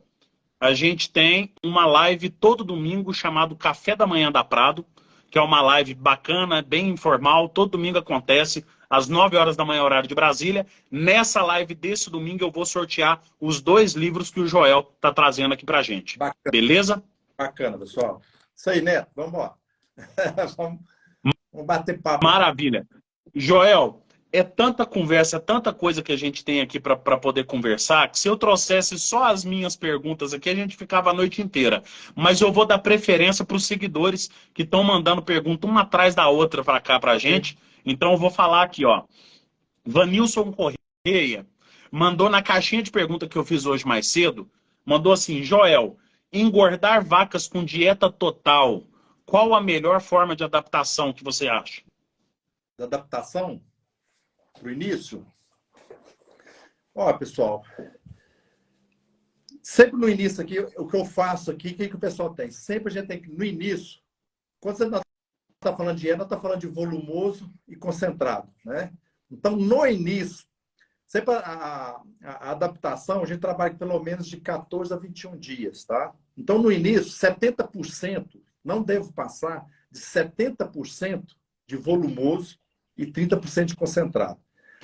a gente tem uma live todo domingo chamado Café da Manhã da Prado, que é uma live bacana, bem informal. Todo domingo acontece, às 9 horas da manhã, horário de Brasília. Nessa live desse domingo, eu vou sortear os 2 livros que o Joel está trazendo aqui para a gente. Bacana. Beleza? Bacana, pessoal. Isso aí, Neto. Vamos lá. vamos bater papo. Maravilha. Joel, é tanta conversa, é tanta coisa que a gente tem aqui para poder conversar, que se eu trouxesse só as minhas perguntas aqui, a gente ficava a noite inteira. Mas eu vou dar preferência para os seguidores que estão mandando pergunta uma atrás da outra para cá para a gente. Então eu vou falar aqui, ó. Vanilson Correia mandou na caixinha de pergunta que eu fiz hoje mais cedo, mandou assim: Joel, engordar vacas com dieta total, qual a melhor forma de adaptação que você acha? Da adaptação para o início? Ó, pessoal, sempre no início aqui, o que eu faço aqui, o que o pessoal tem? Sempre a gente tem que, no início, quando você está falando de dieta, está falando de volumoso e concentrado, né? Então, no início, sempre a adaptação, a gente trabalha pelo menos de 14 a 21 dias, tá? Então, no início, 70%, não devo passar de 70% de volumoso e 30% de concentrado.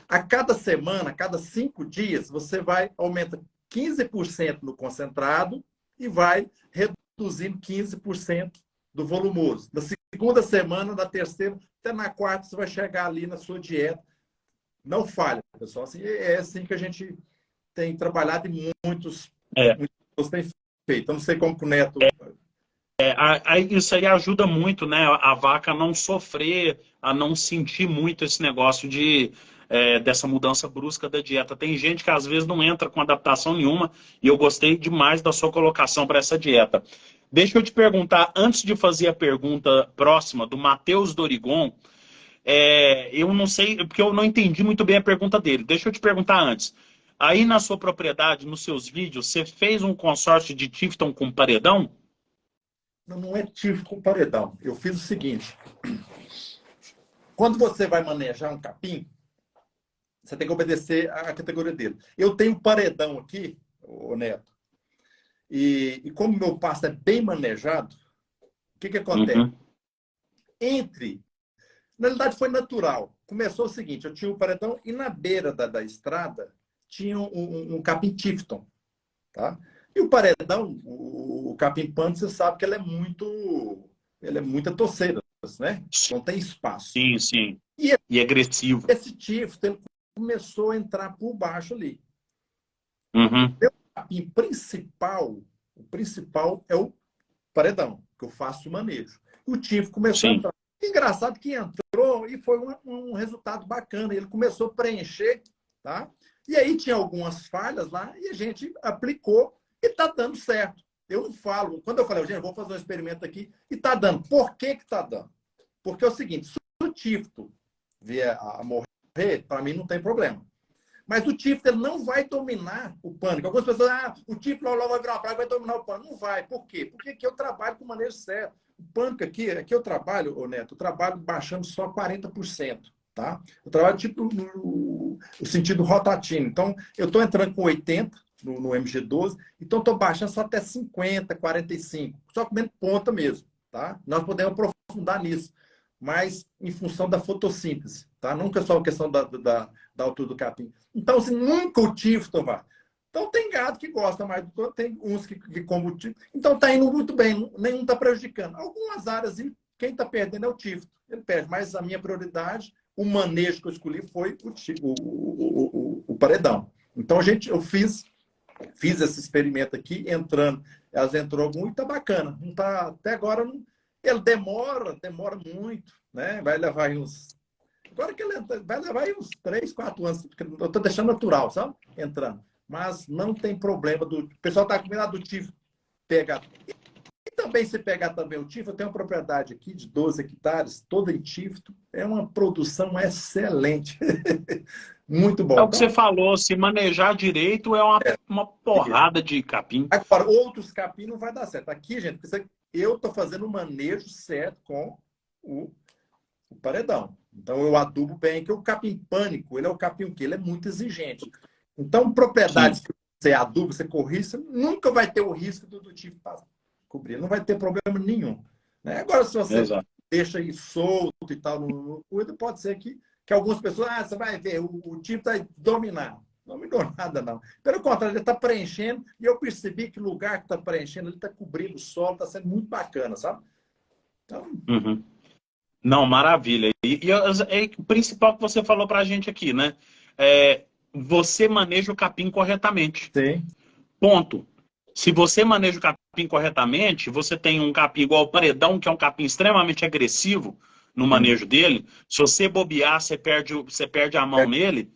A cada semana, a cada 5 dias, você vai aumentar 15% no concentrado e vai reduzindo 15% do volumoso. Na segunda semana, na terceira, até na quarta, você vai chegar ali na sua dieta. Não falha, pessoal. Assim, é assim que a gente tem trabalhado e muitos têm feito. Eu não sei como que o Neto... Isso aí ajuda muito, né? A vaca a não sofrer, a não sentir muito esse negócio dessa mudança brusca da dieta. Tem gente que às vezes não entra com adaptação nenhuma e eu gostei demais da sua colocação para essa dieta. Deixa eu te perguntar, antes de fazer a pergunta próxima do Matheus Dorigon, eu não sei, porque eu não entendi muito bem a pergunta dele. Deixa eu te perguntar antes. Aí na sua propriedade, nos seus vídeos, você fez um consórcio de Tifton com paredão? Não é tive com paredão. Eu fiz o seguinte. Quando você vai manejar um capim, você tem que obedecer à categoria dele. Eu tenho um paredão aqui, ô Neto, e como meu pasto é bem manejado, o que acontece? Uhum. Na realidade, foi natural. Começou o seguinte, eu tinha um paredão e na beira da estrada tinha um capim Tifton, tá? E o paredão, o capim pano, você sabe que ele é muita torceira, né? Não tem espaço. Sim, sim. E agressivo. Esse Tifton, ele começou a entrar por baixo ali. Uhum. O capim principal, o principal é o paredão, que eu faço o manejo. O Tifton começou a entrar. Engraçado que entrou e foi um resultado bacana. Ele começou a preencher, tá? E aí tinha algumas falhas lá e a gente aplicou e está dando certo. Eu não falo. Quando eu falei, gente, vou fazer um experimento aqui e está dando. Por que está dando? Porque é o seguinte, se o Tifton vier a morrer, para mim não tem problema. Mas o Tifton ele não vai dominar o pânico. Algumas pessoas, o Tifton logo vai virar uma praga, vai dominar o pânico. Não vai. Por quê? Porque aqui eu trabalho com manejo certo. O pânico aqui eu trabalho, ô Neto, eu trabalho baixando só 40%. Tá? Eu trabalho tipo no sentido rotativo. Então, eu estou entrando com 80 no MG12, então estou baixando só até 50, 45, só comendo ponta mesmo. Tá? Nós podemos aprofundar nisso, mas em função da fotossíntese. Tá? Nunca só a questão da altura do capim. Então, assim, nunca o Tifton vai. Então, tem gado que gosta mais do que tem uns que comem o Tifton. Então, está indo muito bem, nenhum está prejudicando. Algumas áreas, quem está perdendo é o Tifton. Ele perde, mas a minha prioridade, o manejo que eu escolhi foi o paredão. Então, eu fiz esse experimento aqui, elas entrou muito, tá bacana. Não tá, até agora, ele demora muito, né? Vai levar aí agora que ele vai levar aí uns 3, 4 anos, porque eu estou deixando natural, sabe? Entrando. Mas não tem problema o pessoal está com medo do Tifton pegar. E também, se pegar também o Tifton, eu tenho uma propriedade aqui de 12 hectares, toda em Tifton, é uma produção excelente. Muito bom. É o que você falou, se manejar direito é uma porrada de capim. Agora, outros capim não vai dar certo. Aqui, gente, eu estou fazendo o manejo certo com o paredão. Então, eu adubo bem, que o capim pânico, ele é o capim o quê? Ele é muito exigente. Então, propriedades que você aduba, você corrige, nunca vai ter o risco do Tifton para cobrir. Não vai ter problema nenhum. Né? Agora, se você deixa aí solto e tal, não cuida, pode ser que algumas pessoas, você vai ver, o Tifton vai dominar. Não me dou nada, não. Pelo contrário, ele está preenchendo, e eu percebi que o lugar que está preenchendo, ele está cobrindo o solo, está sendo muito bacana, sabe? Então... Uhum. Não, maravilha. O principal que você falou para a gente aqui, né? Você maneja o capim corretamente. Sim. Ponto. Se você maneja o capim corretamente, você tem um capim igual o paredão, que é um capim extremamente agressivo no Sim. manejo dele. Se você bobear, você perde a mão nele.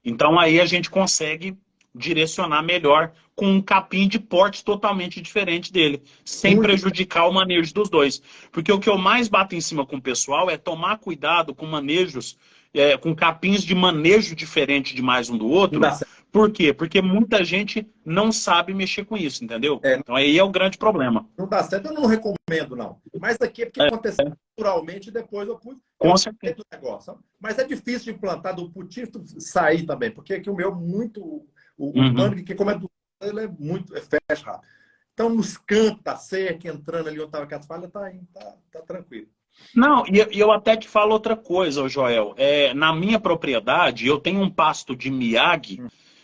Então aí a gente consegue direcionar melhor com um capim de porte totalmente diferente dele, sem Muito. prejudicar o manejo dos dois. Porque o que eu mais bato em cima com o pessoal é tomar cuidado com manejos, com capins de manejo diferente de mais um do Não dá outro. certo. Por quê? Porque muita gente não sabe mexer com isso, entendeu? É, Então aí é o grande problema. não dá certo, eu não recomendo, não. Mas aqui é porque aconteceu naturalmente, depois eu Com gostei certeza. do negócio. Sabe? Mas é difícil de implantar do putifo sair também, porque aqui o meu muito. O Uhum. pânico, que como é do ele é muito. Fecha rápido. Então, nos cantos da cerca, entrando ali onde estava as falhas, tá indo, tá tranquilo. Não, e eu até te falo outra coisa, ô Joel. Na minha propriedade, eu tenho um pasto de Miyagi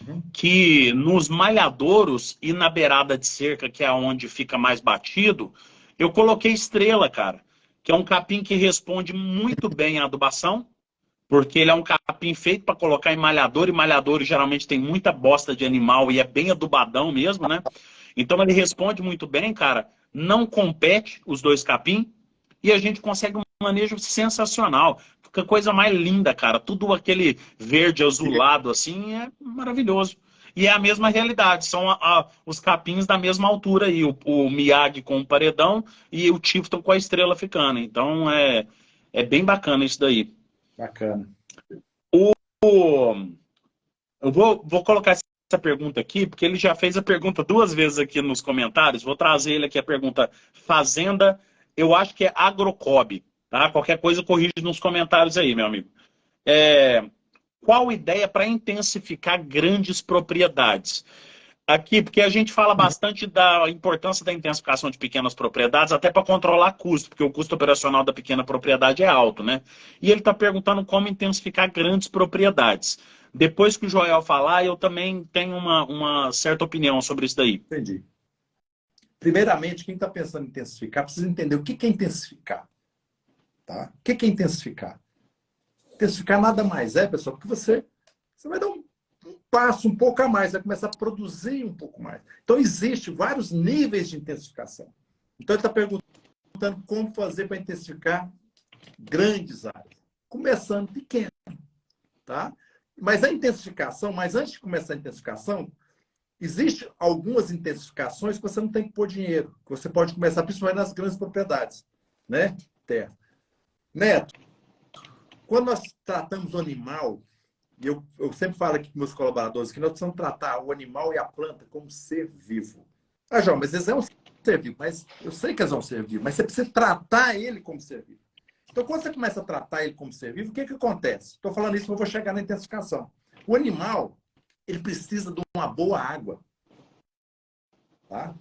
Uhum. que nos malhadouros e na beirada de cerca, que é onde fica mais batido, eu coloquei estrela, cara, que é um capim que responde muito bem à adubação, porque ele é um capim feito para colocar em malhador, e malhador geralmente tem muita bosta de animal e é bem adubadão mesmo, né? Então ele responde muito bem, cara. Não compete os dois capim e a gente consegue um manejo sensacional. Fica coisa mais linda, cara. Tudo aquele verde azulado assim é maravilhoso. E é a mesma realidade, são os capins da mesma altura aí, o Miyagi com o paredão e o Tifton com a estrela ficando. Então é bem bacana isso daí. Bacana. Eu vou colocar essa pergunta aqui, porque ele já fez a pergunta duas vezes aqui nos comentários. Vou trazer ele aqui a pergunta Fazenda, eu acho que é Agrocob, tá? Qualquer coisa corrige nos comentários aí, meu amigo. É, qual ideia para intensificar grandes propriedades? Aqui, porque a gente fala bastante da importância da intensificação de pequenas propriedades, até para controlar custo, porque o custo operacional da pequena propriedade é alto, né? E ele está perguntando como intensificar grandes propriedades. Depois que o Joel falar, eu também tenho uma certa opinião sobre isso daí. Entendi. Primeiramente, quem está pensando em intensificar precisa entender o que é intensificar. Tá? O que é intensificar? Intensificar nada mais é, pessoal, porque você vai dar um passo um pouco a mais, vai começar a produzir um pouco mais. Então, existem vários níveis de intensificação. Então, ele está perguntando como fazer para intensificar grandes áreas. Começando pequeno, tá? Mas a intensificação, mas antes de começar a intensificação, existem algumas intensificações que você não tem que pôr dinheiro, que você pode começar principalmente nas grandes propriedades, né? Terra. Neto, quando nós tratamos o animal, e eu sempre falo aqui com meus colaboradores que nós precisamos tratar o animal e a planta como ser vivo. Ah, João, mas eles é um ser vivo, mas eu sei que eles vão ser vivos, mas você precisa tratar ele como ser vivo. Então, quando você começa a tratar ele como ser vivo, o que acontece? Estou falando isso, mas eu vou chegar na intensificação. O animal, ele precisa de uma boa água. Tá?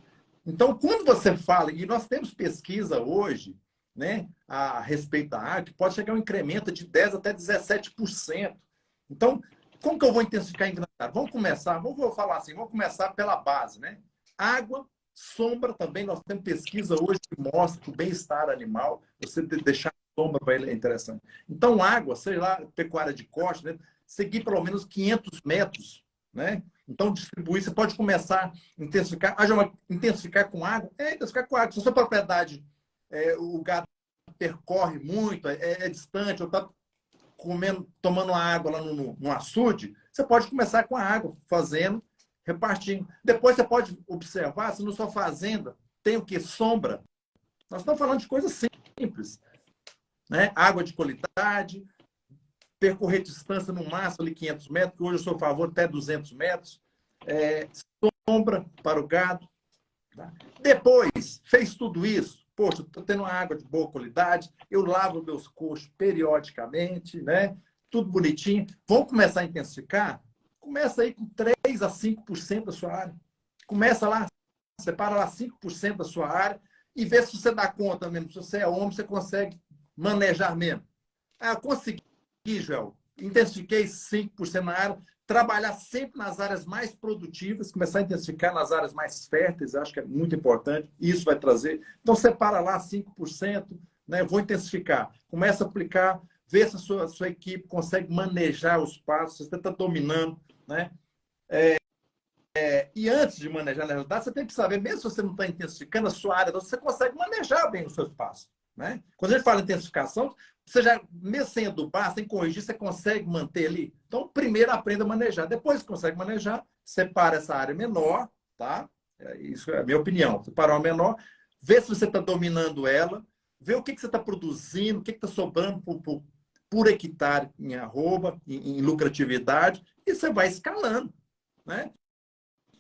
Então, quando você fala, e nós temos pesquisa hoje, né, a respeito da água, que pode chegar a um incremento de 10% até 17%. Então, como que eu vou intensificar em grande área? Vamos começar, vou falar assim, vamos começar pela base, né? Água, sombra também, nós temos pesquisa hoje que mostra que o bem-estar animal, você deixar sombra para ele é interessante. Então, água, sei lá, pecuária de corte, né? Seguir pelo menos 500 metros, né? Então, distribuir, você pode começar a intensificar. Intensificar com água? Intensificar com água. Se a sua propriedade, o gado percorre muito, é distante, ou está comendo, tomando água lá no açude, você pode começar com a água, fazendo, repartindo. Depois você pode observar se na sua fazenda tem o que? Sombra. Nós estamos falando de coisas simples. Né? Água de qualidade, percorrer distância no máximo ali 500 metros, que hoje eu sou a favor até 200 metros. Sombra para o gado. Tá? Depois, fez tudo isso. Poxa, estou tendo uma água de boa qualidade, eu lavo meus coxos periodicamente, né? Tudo bonitinho. Vamos começar a intensificar? Começa aí com 3 a 5% da sua área. Começa lá, separa lá 5% da sua área e vê se você dá conta mesmo. Se você é homem, você consegue manejar mesmo. Eu consegui, Joel. Intensifiquei 5% na área. Trabalhar sempre nas áreas mais produtivas, começar a intensificar nas áreas mais férteis, acho que é muito importante. Isso vai trazer. Então, separa lá 5%, né? Eu vou intensificar. Começa a aplicar, vê se a sua equipe consegue manejar os passos, se você está dominando, né? E antes de manejar, na realidade, você tem que saber, mesmo se você não está intensificando a sua área, você consegue manejar bem os seus passos, né? Quando a gente fala em intensificação, você já, mesmo sem adubar, sem corrigir, você consegue manter ali. Então, primeiro aprenda a manejar. Depois que consegue manejar, separa essa área menor, tá? Isso é a minha opinião. Separar uma menor, vê se você está dominando ela, vê o que você está produzindo, o que está sobrando por hectare em arroba, em lucratividade, e você vai escalando, né?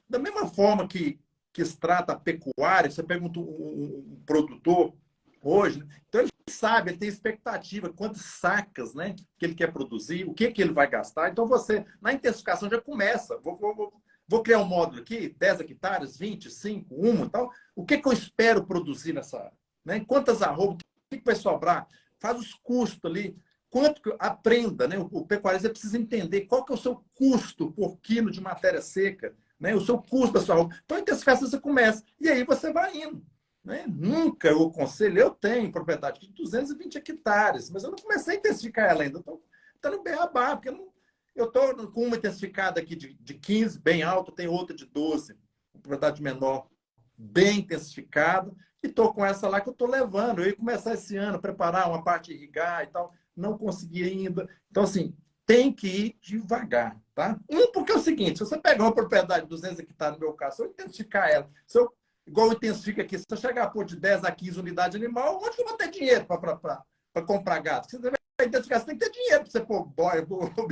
Da mesma forma que se trata a pecuária, você pergunta um produtor hoje, né? Então ele sabe, ele tem expectativa, quantas sacas, né, que ele quer produzir, o que ele vai gastar. Então você, na intensificação, já começa. Vou criar um módulo aqui, 10 hectares, 25, 1 e tal. O que eu espero produzir nessa área? Né? Quantas arrobas, o que vai sobrar? Faz os custos ali. Quanto que aprenda, né? O pecuarista precisa entender qual que é o seu custo por quilo de matéria seca, né? O seu custo da sua roupa. Então, a intensificação você começa. E aí você vai indo. Né? Nunca eu aconselho, eu tenho propriedade de 220 hectares, mas eu não comecei a intensificar ela ainda. Estou no beabá, porque eu estou com uma intensificada aqui de 15, bem alta, tem outra de 12, propriedade menor, bem intensificada, e estou com essa lá que eu estou levando. Eu ia começar esse ano, preparar uma parte de irrigar e tal, não consegui ainda. Então, assim, tem que ir devagar, tá? Porque é o seguinte, se você pegar uma propriedade de 200 hectares, no meu caso, se eu intensificar ela, igual eu intensifico aqui, se eu chegar a pôr de 10 a 15 unidades de animal, onde que eu vou ter dinheiro para comprar gato? Você vai intensificar, você tem que ter dinheiro para você pôr boia,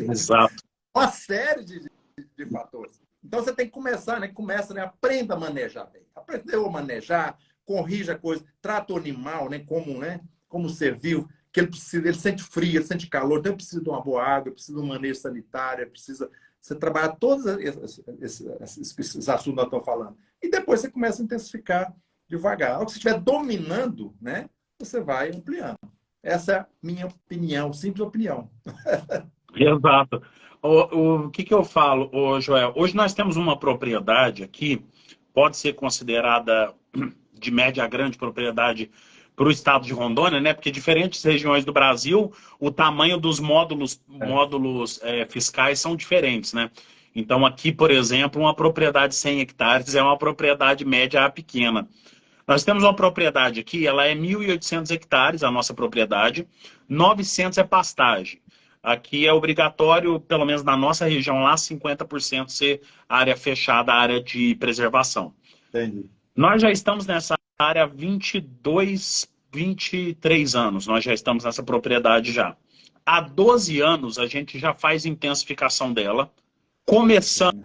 Exato. uma série de fatores. Então, você tem que começar, né? Começa, né? Aprenda a manejar bem. Aprendeu a manejar, corrija a coisa, trata o animal, né? Como ser vivo, que ele sente frio, ele sente calor, então ele precisa de uma boa água, ele precisa de um manejo sanitário, precisa você trabalhar todos esses assuntos que nós estamos falando. E depois você começa a intensificar devagar. Ao que você estiver dominando, né? Você vai ampliando. Essa é a minha opinião, simples opinião. Exato. O que eu falo, Joel? Hoje nós temos uma propriedade aqui, pode ser considerada de média a grande propriedade para o estado de Rondônia, né? Porque diferentes regiões do Brasil, o tamanho dos módulos fiscais são diferentes, né? Então aqui, por exemplo, uma propriedade de 100 hectares é uma propriedade média a pequena. Nós temos uma propriedade aqui, ela é 1.800 hectares, a nossa propriedade, 900 é pastagem. Aqui é obrigatório, pelo menos na nossa região lá, 50% ser área fechada, área de preservação. Entendi. Nós já estamos nessa área há 22, 23 anos, nós já estamos nessa propriedade já. Há 12 anos a gente já faz intensificação dela. Começamos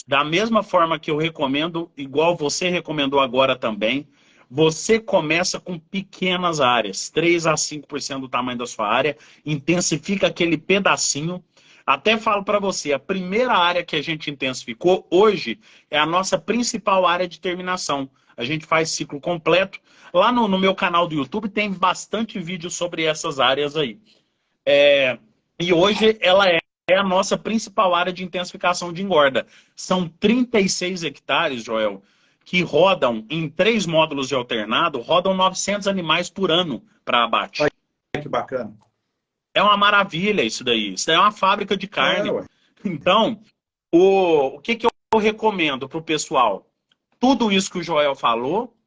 da mesma forma que eu recomendo, igual você recomendou agora também. Você começa com pequenas áreas, 3 a 5% do tamanho da sua área, intensifica aquele pedacinho. Até falo para você, a primeira área que a gente intensificou hoje é a nossa principal área de terminação. A gente faz ciclo completo. Lá no meu canal do YouTube tem bastante vídeo sobre essas áreas aí. E hoje ela é a nossa principal área de intensificação de engorda. São 36 hectares, Joel, que rodam em 3 módulos de alternado, rodam 900 animais por ano para abate. Ai, que bacana. É uma maravilha isso daí. Isso daí é uma fábrica de carne. Ué. Então, o que eu recomendo para o pessoal? Tudo isso que o Joel falou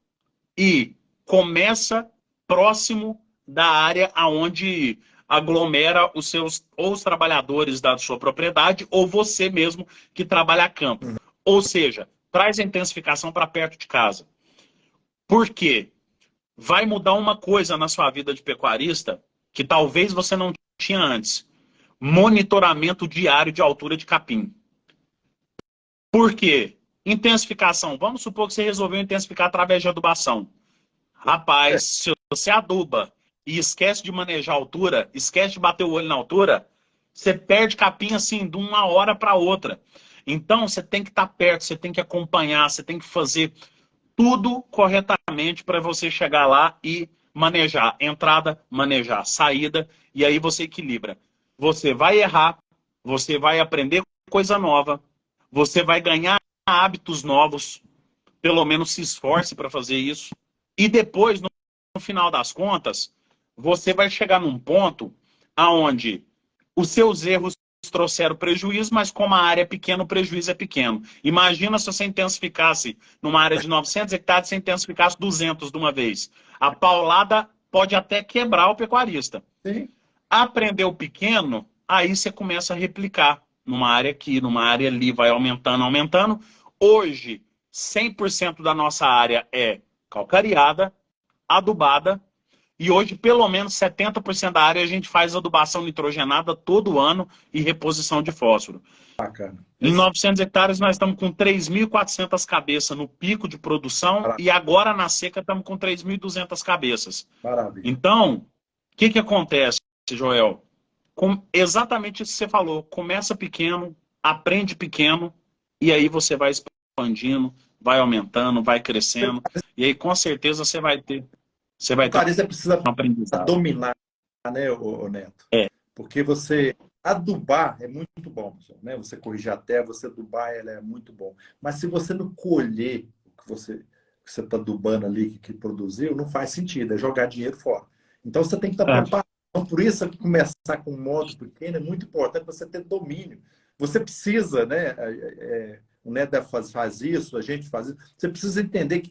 e começa próximo da área aonde aglomera os trabalhadores da sua propriedade ou você mesmo que trabalha a campo. Ou seja, traz a intensificação para perto de casa. Por quê? Vai mudar uma coisa na sua vida de pecuarista que talvez você não tinha antes. Monitoramento diário de altura de capim. Por quê? Intensificação. Vamos supor que você resolveu intensificar através de adubação. Rapaz, se você aduba e esquece de manejar a altura, esquece de bater o olho na altura, você perde capim assim de uma hora para outra. Então, você tem que estar perto, você tem que acompanhar, você tem que fazer tudo corretamente para você chegar lá e manejar. Entrada, manejar. Saída, e aí você equilibra. Você vai errar, você vai aprender coisa nova, você vai ganhar hábitos novos, pelo menos se esforce para fazer isso. E depois, no no final das contas, você vai chegar num ponto aonde os seus erros trouxeram prejuízo, mas como a área é pequena, o prejuízo é pequeno. Imagina se você intensificasse numa área de 900 hectares, você intensificasse 200 de uma vez. A paulada pode até quebrar o pecuarista. Sim. Aprendeu pequeno, aí você começa a replicar numa área aqui, numa área ali, vai aumentando, aumentando. Hoje, 100% da nossa área é calcareada, adubada, e hoje, pelo menos 70% da área a gente faz adubação nitrogenada todo ano e reposição de fósforo. Bacana. Em 900 hectares, nós estamos com 3.400 cabeças no pico de produção e agora na seca estamos com 3.200 cabeças. Maravilha. Então, o que acontece, Joel? Exatamente isso que você falou. Começa pequeno, aprende pequeno e aí você vai expandindo, vai aumentando, vai crescendo. E aí, com certeza, você vai ter Você precisa um aprendizado. dominar, né, o Neto? Porque você adubar é muito bom, né? Você corrigir a terra, você adubar, ela é muito bom. Mas se você não colher o que você está adubando ali, que produziu, não faz sentido, é jogar dinheiro fora. Então você tem que estar preparado. Então, por isso, começar com um modo pequeno é muito importante você ter domínio. Você precisa, né? O Neto faz isso, a gente faz isso. Você precisa entender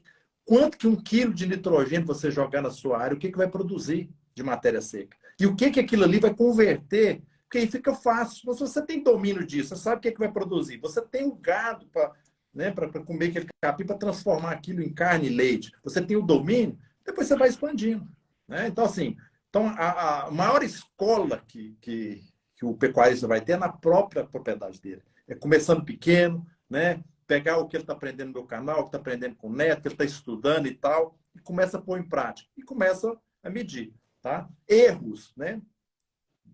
quanto que 1 quilo de nitrogênio você jogar na sua área, o que vai produzir de matéria seca. E o que aquilo ali vai converter, porque aí fica fácil. Mas se você tem domínio disso, você sabe o que vai produzir. Você tem o gado para, né, comer aquele capim, para transformar aquilo em carne e leite. Você tem o domínio, depois você vai expandindo. Né? Então, assim, a maior escola que o pecuarista vai ter é na própria propriedade dele. É começando pequeno, né? Pegar o que ele está aprendendo no meu canal, o que está aprendendo com o Neto, que ele está estudando e tal, e começa a pôr em prática. E começa a medir. Tá? Erros, né?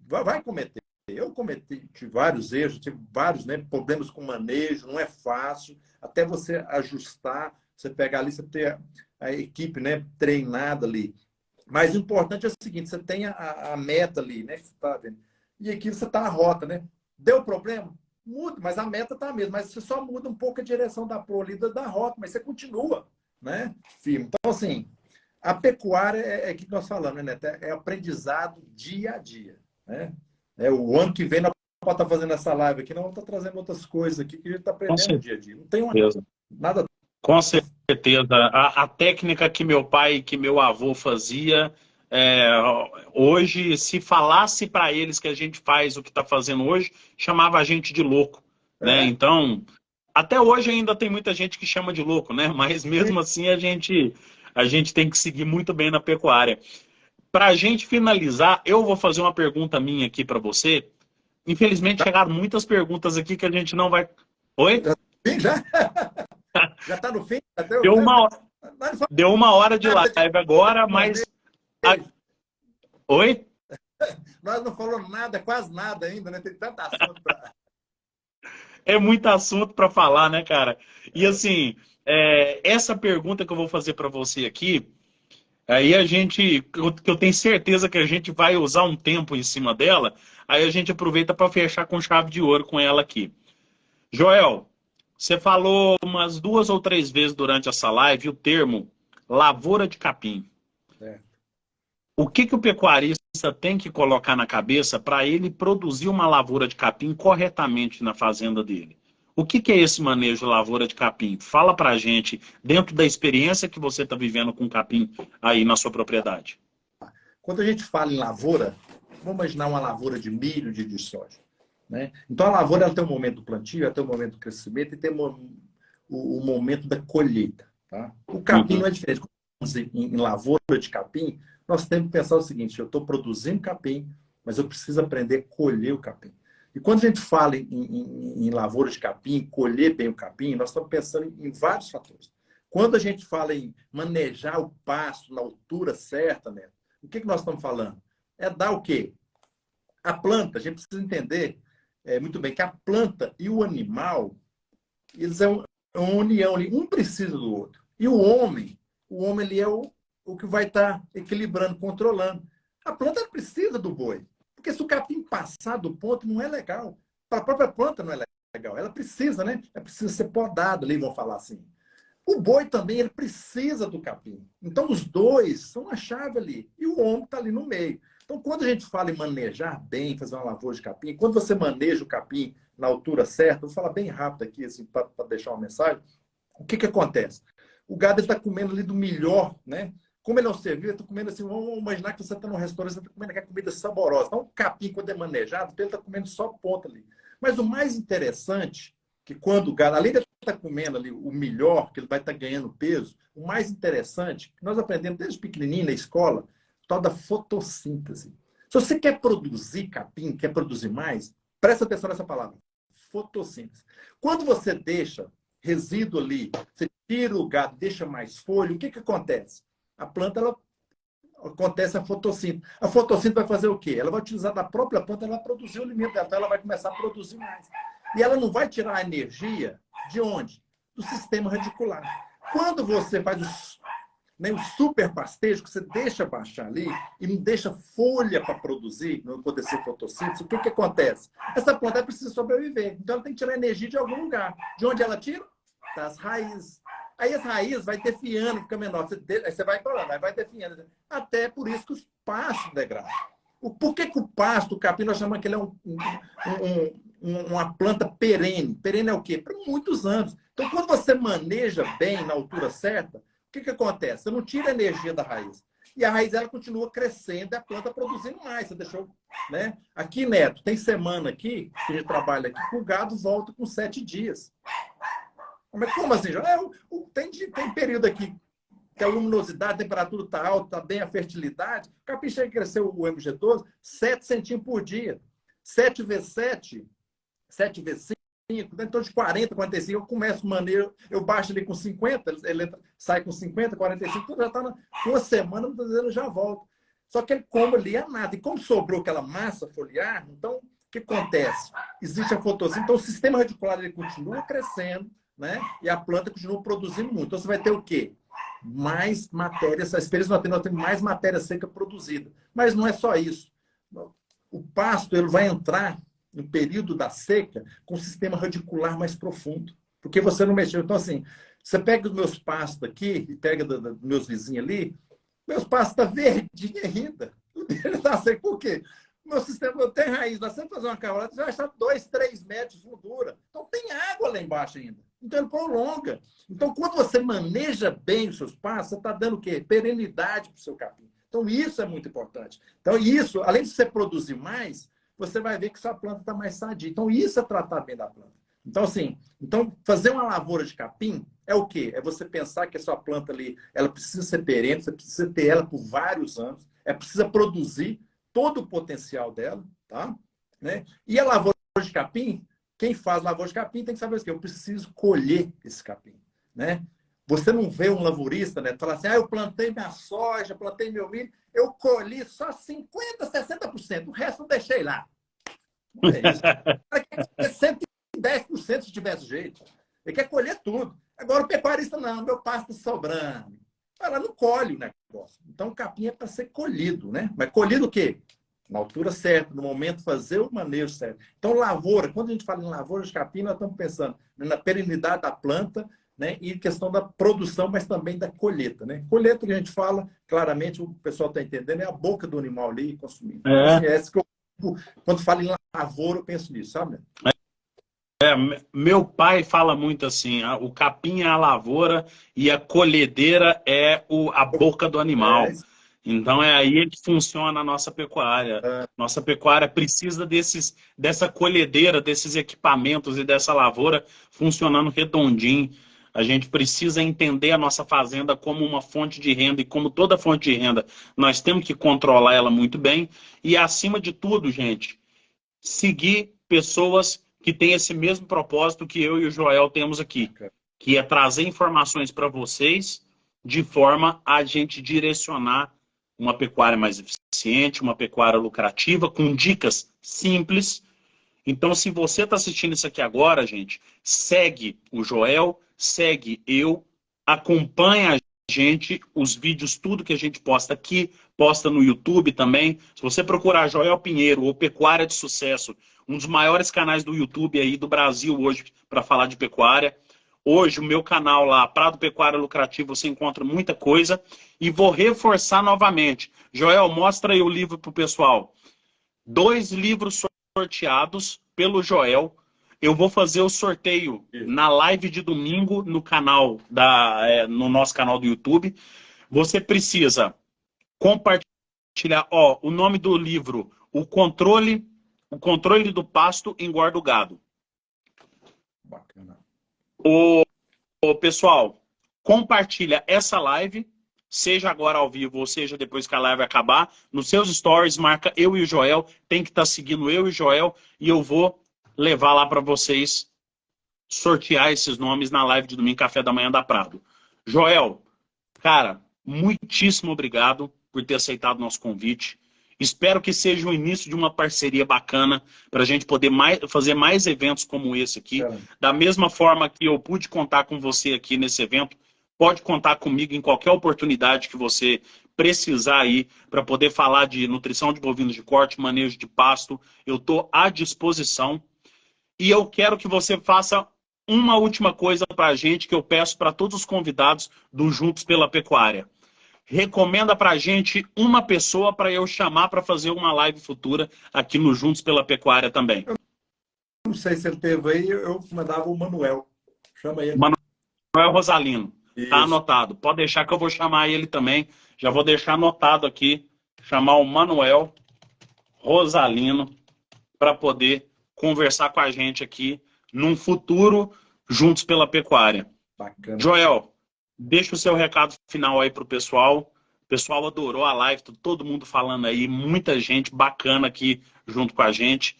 Vai cometer. Eu cometi vários erros, tive vários, né, problemas com manejo, não é fácil, até você ajustar, você pegar ali, você ter a equipe, né, treinada ali. Mas o importante é o seguinte, você tem a meta ali, né, que você está vendo. E aqui você está a rota, né? Deu problema? Muda, mas a meta está a mesma. Mas você só muda um pouco a direção da proa ali da rota, mas você continua, né, firme. Então, assim, a pecuária é que nós falamos, né, Neto? É aprendizado dia a dia, né? O ano que vem nós vamos estar fazendo essa live aqui, nós vamos estar trazendo outras coisas aqui que a gente está aprendendo dia a dia. Não tem nada. Com certeza. A técnica que meu pai e que meu avô fazia, hoje, se falasse para eles que a gente faz o que está fazendo hoje, chamava a gente de louco, né? Então, até hoje ainda tem muita gente que chama de louco, né? Mas mesmo assim a gente tem que seguir muito bem na pecuária. Para a gente finalizar, eu vou fazer uma pergunta minha aqui para você. Infelizmente, chegaram muitas perguntas aqui que a gente não vai... Oi? Já? Já está no fim? Deu uma hora de live agora, mas... Oi? Nós não falamos nada, quase nada ainda, né? Tem tanto assunto para... É muito assunto para falar, né, cara? E assim, essa pergunta que eu vou fazer para você aqui, aí que eu tenho certeza que a gente vai usar um tempo em cima dela, aí a gente aproveita para fechar com chave de ouro com ela aqui. Joel, você falou umas 2 ou 3 vezes durante essa live o termo lavoura de capim. O que o pecuarista tem que colocar na cabeça para ele produzir uma lavoura de capim corretamente na fazenda dele? O que é esse manejo lavoura de capim? Fala para a gente, dentro da experiência que você está vivendo com capim aí na sua propriedade. Quando a gente fala em lavoura, vamos imaginar uma lavoura de milho, de soja. Né? Então, a lavoura ela tem um momento do plantio, ela tem um momento do crescimento e tem o momento da colheita. Tá? O capim não é diferente. Em lavoura de capim, nós temos que pensar o seguinte, eu estou produzindo capim, mas eu preciso aprender a colher o capim. E quando a gente fala em lavoura de capim, colher bem o capim, nós estamos pensando em vários fatores. Quando a gente fala em manejar o pasto na altura certa, né, o que nós estamos falando? É dar o quê? A planta, a gente precisa entender muito bem que a planta e o animal, eles é uma união ali, um precisa do outro. E o homem ele é o que vai estar equilibrando, controlando. A planta precisa do boi. Porque se o capim passar do ponto, não é legal. Para a própria planta não é legal. Ela precisa, né? Ela precisa ser podada ali, vamos falar assim. O boi também ele precisa do capim. Então, os dois são a chave ali. E o homem está ali no meio. Então, quando a gente fala em manejar bem, fazer uma lavoura de capim, quando você maneja o capim na altura certa, vou falar bem rápido aqui, assim, para deixar uma mensagem, o que acontece? O gado está comendo ali do melhor, né? Como ele é um ser vivo, ele está comendo assim, vamos imaginar que você está num restaurante, você está comendo aquela comida saborosa. Então, o capim, quando é manejado, ele está comendo só ponta ali. Mas o mais interessante, que quando o gado, além de estar comendo ali o melhor, que ele vai estar ganhando peso, o mais interessante, que nós aprendemos desde pequenininho na escola, tal da fotossíntese. Se você quer produzir capim, quer produzir mais, presta atenção nessa palavra, fotossíntese. Quando você deixa resíduo ali, você tira o gado, deixa mais folha, o que acontece? A planta, ela acontece a fotossíntese. A fotossíntese vai fazer o quê? Ela vai utilizar da própria planta, ela vai produzir o alimento dela, então ela vai começar a produzir mais. E ela não vai tirar a energia de onde? Do sistema radicular. Quando você faz o super pastejo, que você deixa baixar ali e não deixa folha para produzir, não acontecer fotossíntese, o que acontece? Essa planta precisa sobreviver. Então ela tem que tirar energia de algum lugar. De onde ela tira? Das raízes. Aí as raízes vai definhando, fica menor. Aí você vai colando, aí vai definhando. Até por isso que os pastos degradam. Por que o pasto, o capim, nós chamamos que ele é uma planta perene. Perene é o quê? Para muitos anos. Então, quando você maneja bem na altura certa, o que acontece? Você não tira a energia da raiz. E a raiz ela continua crescendo e a planta produzindo mais. Você deixou, né? Aqui, Neto, tem semana aqui, que a gente trabalha aqui, que o gado volta com 7 dias. Mas como assim? Tem período aqui que a luminosidade, a temperatura está alta, está bem a fertilidade. O capim chega a crescer o MG12 7 centímetros por dia. 7 vezes 7, 7 vezes 5, então de 40, 45, eu começo maneiro, eu baixo ali com 50, ele sai com 50, 45, então já está com uma semana, muitas vezes ele já volta. Só que ele come ali é nada. E como sobrou aquela massa foliar, então o que acontece? Existe a fotossíntese, então o sistema radicular ele continua crescendo, né? E a planta continua produzindo muito. Então você vai ter o quê? Mais matéria, essas feiras nós temos mais matéria seca produzida. Mas não é só isso. O pasto ele vai entrar no período da seca com um sistema radicular mais profundo. Porque você não mexeu. Então, assim, você pega os meus pastos aqui e pega dos meus vizinhos ali, meus pastos estão verdinhos ainda. O dele está seco. Por quê? Meu sistema não tem raiz. Nós sempre fazer uma cavalada, você vai achar 2, 3 metros de fundura. Então, tem água lá embaixo ainda. Então, ele prolonga. Então, quando você maneja bem os seus pastos, você está dando o quê? Perenidade para o seu capim. Então, isso é muito importante. Então, isso, além de você produzir mais, você vai ver que sua planta está mais sadia. Então, isso é tratar bem da planta. Então, assim, fazer uma lavoura de capim é o quê? É você pensar que a sua planta ali, ela precisa ser perene, você precisa ter ela por vários anos, precisa produzir todo o potencial dela, tá? Né? E a lavoura de capim, quem faz lavoura de capim tem que saber o quê? Eu preciso colher esse capim, né? Você não vê um lavourista, né? Falar assim, eu plantei minha soja, plantei meu milho, eu colhi só 50%, 60%, o resto eu deixei lá. Não é isso. Ele quer colher 110% se tivesse jeito. Ele quer colher tudo. Agora o pecuarista não, meu pasto está sobrando. Ela não colhe o negócio. Então o capim é para ser colhido, né? Mas colhido o quê? Na altura certa, no momento fazer o manejo certo. Então lavoura, quando a gente fala em lavoura de capim, nós estamos pensando na perenidade da planta, né? E questão da produção, mas também da colheita, né? Colheita que a gente fala, claramente o pessoal está entendendo, é a boca do animal ali consumindo. Então, assim, quando falo em lavoura, eu penso nisso, sabe? Meu pai fala muito assim, o capim é a lavoura e a colhedeira é a boca do animal. Então é aí que funciona a nossa pecuária. Nossa pecuária precisa dessa colhedeira, desses equipamentos e dessa lavoura funcionando redondinho. A gente precisa entender a nossa fazenda como uma fonte de renda e como toda fonte de renda, nós temos que controlar ela muito bem e, acima de tudo, gente, seguir pessoas que têm esse mesmo propósito que eu e o Joel temos aqui, que é trazer informações para vocês de forma a gente direcionar uma pecuária mais eficiente, uma pecuária lucrativa, com dicas simples. Então, se você está assistindo isso aqui agora, gente, segue o Joel, segue eu, acompanha a gente, os vídeos, tudo que a gente posta aqui, posta no YouTube também. Se você procurar Joel Pinheiro ou Pecuária de Sucesso, um dos maiores canais do YouTube aí do Brasil hoje para falar de pecuária, Hoje, o meu canal lá, Prado Pecuária Lucrativo, você encontra muita coisa. E vou reforçar novamente. Joel, mostra aí o livro para o pessoal. 2 livros sorteados pelo Joel. Eu vou fazer o sorteio na live de domingo no canal no nosso canal do YouTube. Você precisa compartilhar, ó, o nome do livro, o controle do pasto engorda o gado. Bacana. Ô, pessoal, compartilha essa live, seja agora ao vivo ou seja depois que a live acabar, nos seus stories, marca eu e o Joel, tem que estar seguindo eu e o Joel, e eu vou levar lá para vocês sortear esses nomes na live de domingo, Café da Manhã da Prado. Joel, cara, muitíssimo obrigado por ter aceitado o nosso convite. Espero que seja o início de uma parceria bacana para a gente poder fazer mais eventos como esse aqui. Da mesma forma que eu pude contar com você aqui nesse evento, pode contar comigo em qualquer oportunidade que você precisar aí para poder falar de nutrição de bovinos de corte, manejo de pasto. Eu estou à disposição. E eu quero que você faça uma última coisa para a gente, que eu peço para todos os convidados do Juntos pela Pecuária. Recomenda para a gente uma pessoa para eu chamar para fazer uma live futura aqui no Juntos pela Pecuária também. Não sei se ele teve aí, eu mandava o Manuel. Chama ele. Manuel Rosalino. Está anotado. Pode deixar que eu vou chamar ele também. Já vou deixar anotado aqui. Chamar o Manuel Rosalino para poder conversar com a gente aqui num futuro Juntos pela Pecuária. Bacana. Joel, deixa o seu recado final aí para o pessoal. O pessoal adorou a live, todo mundo falando aí, muita gente bacana aqui junto com a gente.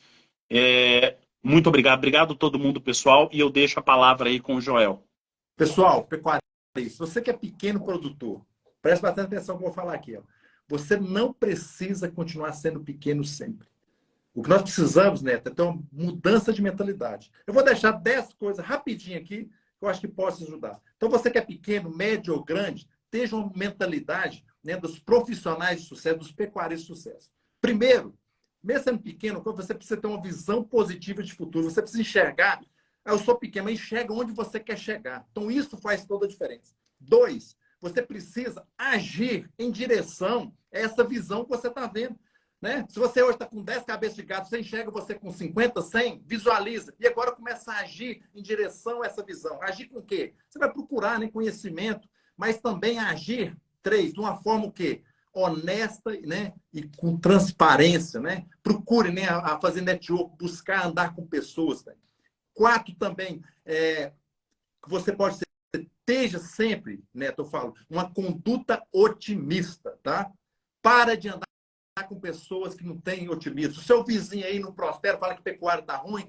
Muito obrigado. Obrigado a todo mundo, pessoal. E eu deixo a palavra aí com o Joel. Pessoal, pecuarista, você que é pequeno produtor, preste bastante atenção no que eu vou falar aqui. Ó. Você não precisa continuar sendo pequeno sempre. O que nós precisamos, Neto, é ter uma mudança de mentalidade. Eu vou deixar 10 coisas rapidinho aqui que eu acho que possa ajudar. Então, você que é pequeno, médio ou grande, tenha uma mentalidade, né, dos profissionais de sucesso, dos pecuaristas de sucesso. Primeiro, mesmo sendo pequeno, você precisa ter uma visão positiva de futuro. Você precisa enxergar. Eu sou pequeno, mas enxerga onde você quer chegar. Então, isso faz toda a diferença. 2, você precisa agir em direção a essa visão que você está vendo. Né? Se você hoje está com 10 cabeças de gado, você enxerga você com 50, 100, visualiza. E agora começa a agir em direção a essa visão. Agir com o quê? Você vai procurar, né, conhecimento, mas também agir, 3, de uma forma o quê? Honesta, né, e com transparência. Né? Procure, né, a fazer network, buscar andar com pessoas. Né? 4 também, que você pode ser, esteja sempre, Neto, eu falo, uma conduta otimista. Tá? Para de andar com pessoas que não têm otimismo. O seu vizinho aí não prospera, fala que pecuária está ruim,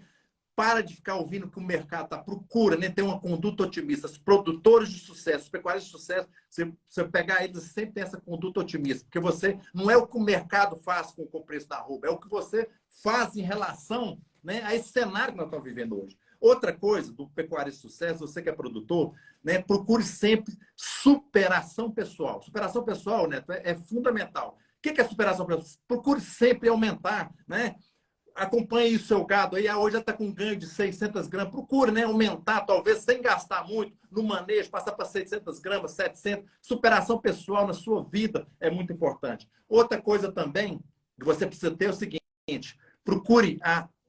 para de ficar ouvindo que o mercado está. Procura, né, ter uma conduta otimista. Os produtores de sucesso, os pecuários de sucesso, você pegar eles, sempre tem essa conduta otimista, porque você não é o que o mercado faz com o preço da arroba, é o que você faz em relação, né, a esse cenário que nós estamos vivendo hoje. Outra coisa do pecuário de sucesso, você que é produtor, né, procure sempre superação pessoal. Superação pessoal, Neto, é fundamental. O que é superação pessoal? Procure sempre aumentar, né? Acompanhe o seu gado aí, hoje já está com um ganho de 600 gramas. Procure, né, aumentar, talvez sem gastar muito no manejo, passar para 600 gramas, 700. Superação pessoal na sua vida é muito importante. Outra coisa também que você precisa ter é o seguinte: procure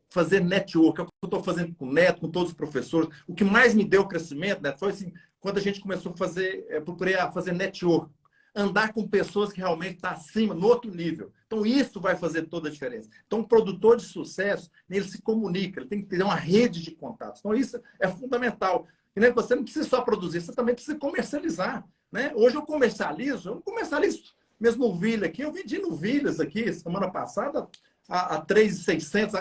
fazer network. É o que eu estou fazendo com o Neto, com todos os professores. O que mais me deu crescimento, Neto, foi assim, quando a gente começou a fazer, procurei fazer network. Andar com pessoas que realmente estão acima, no outro nível. Então, isso vai fazer toda a diferença. Então, um produtor de sucesso, ele se comunica, ele tem que ter uma rede de contatos. Então, isso é fundamental. E, né, você não precisa só produzir, você também precisa comercializar. Né? Hoje eu não comercializo mesmo novilha aqui. Eu vendi novilhas aqui, semana passada, a 3.600,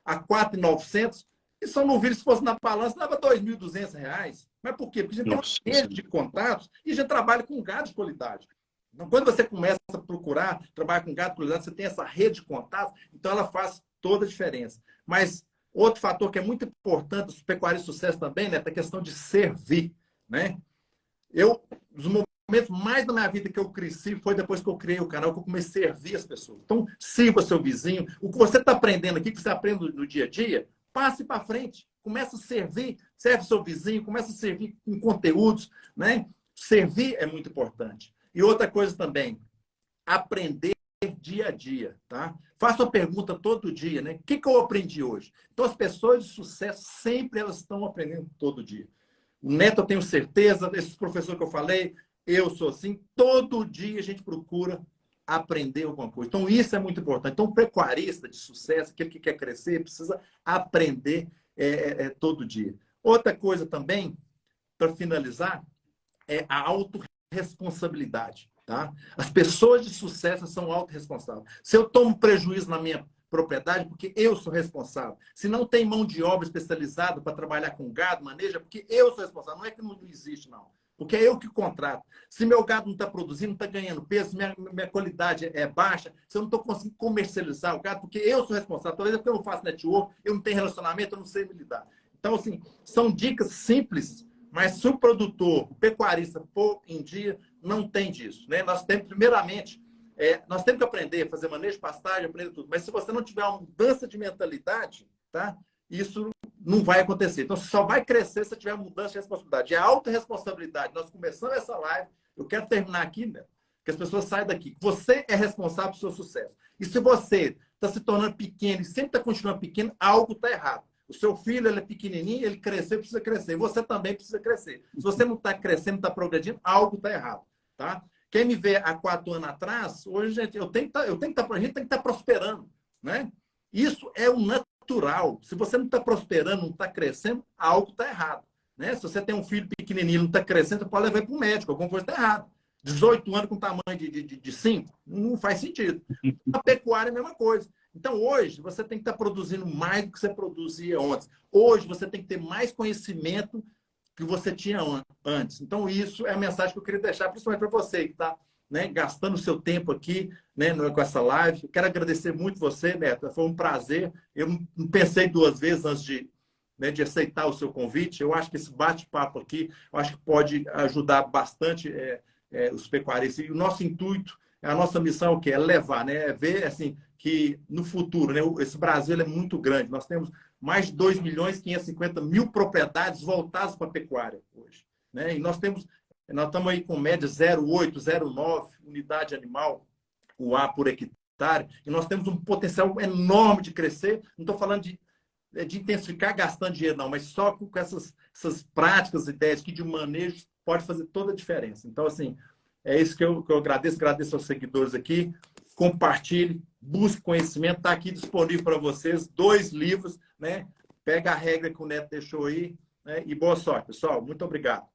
a 4.900. E são novilhas, se fosse na balança, dava R$2.200. Mas por quê? Porque a gente tem uma rede de contatos e a gente trabalha com gado de qualidade. Então, quando você começa a procurar trabalhar com gado de qualidade, você tem essa rede de contatos, então ela faz toda a diferença. Mas outro fator que é muito importante, os pecuaristas de sucesso também, né, é a questão de servir. Né? Os momentos mais da minha vida que eu cresci foi depois que eu criei o canal, que eu comecei a servir as pessoas. Então, sirva seu vizinho. O que você está aprendendo aqui, que você aprende no dia a dia, passe para frente. Começa a servir, serve seu vizinho, começa a servir com conteúdos, né? Servir é muito importante. E outra coisa também, aprender dia a dia, tá? Faça uma pergunta todo dia, né? O que eu aprendi hoje? Então, as pessoas de sucesso sempre elas estão aprendendo todo dia. O Neto, eu tenho certeza, esses professores que eu falei, eu sou assim, todo dia a gente procura aprender alguma coisa. Então, isso é muito importante. Então, o pecuarista de sucesso, aquele que quer crescer, precisa aprender todo dia. Outra coisa também, para finalizar, é a autorresponsabilidade. Tá? As pessoas de sucesso são autorresponsáveis. Se eu tomo prejuízo na minha propriedade, porque eu sou responsável. Se não tem mão de obra especializada para trabalhar com gado, maneja, porque eu sou responsável. Não é que não existe, não. Porque é eu que contrato. Se meu gado não está produzindo, não está ganhando peso, minha qualidade é baixa, se eu não estou conseguindo comercializar o gado, porque eu sou responsável. Talvez porque eu não faço network, eu não tenho relacionamento, eu não sei me lidar. Então, assim, são dicas simples, mas se o produtor, o pecuarista pôr em dia, não tem disso. Né? Nós temos, primeiramente, nós temos que aprender a fazer manejo de pastagem, aprender tudo. Mas se você não tiver uma mudança de mentalidade, tá? Isso não vai acontecer. Então, só vai crescer se tiver mudança de responsabilidade. É autorresponsabilidade. Nós começamos essa live, eu quero terminar aqui, né? Que as pessoas saiam daqui. Você é responsável pelo seu sucesso. E se você está se tornando pequeno e sempre está continuando pequeno, algo está errado. O seu filho ele é pequenininho, ele cresceu, precisa crescer. Você também precisa crescer. Se você não está crescendo, não está progredindo, algo está errado. Tá? Quem me vê há 4 anos atrás, hoje, gente, a gente tem que estar prosperando. Né? Isso é o natural. Se você não está prosperando, não está crescendo, algo está errado. Né? Se você tem um filho pequenininho e não está crescendo, você pode levar para o médico, alguma coisa está errada. 18 anos com tamanho de 5, não faz sentido. A pecuária é a mesma coisa. Então, hoje, você tem que estar produzindo mais do que você produzia antes. Hoje, você tem que ter mais conhecimento que você tinha antes. Então, isso é a mensagem que eu queria deixar, principalmente para você que está, né, gastando o seu tempo aqui, né, com essa live. Eu quero agradecer muito você, Neto. Foi um prazer. Eu não pensei 2 vezes antes de aceitar o seu convite. Eu acho que esse bate-papo aqui, eu acho que pode ajudar bastante os pecuaristas. E o nosso intuito, a nossa missão é o quê? É levar, né? É ver assim, que no futuro, né, esse Brasil é muito grande. Nós temos mais de 2.550.000 propriedades voltadas para a pecuária hoje. Né? E nós estamos aí com média 0,8, 0,9 unidade animal, o A por hectare, e nós temos um potencial enorme de crescer. Não estou falando de intensificar gastando dinheiro, não, mas só com essas práticas, ideias que de manejo pode fazer toda a diferença. Então, assim, é isso que eu agradeço aos seguidores aqui. Compartilhe, busque conhecimento, está aqui disponível para vocês, 2 livros, né? Pega a regra que o Neto deixou aí, né? E boa sorte, pessoal. Muito obrigado.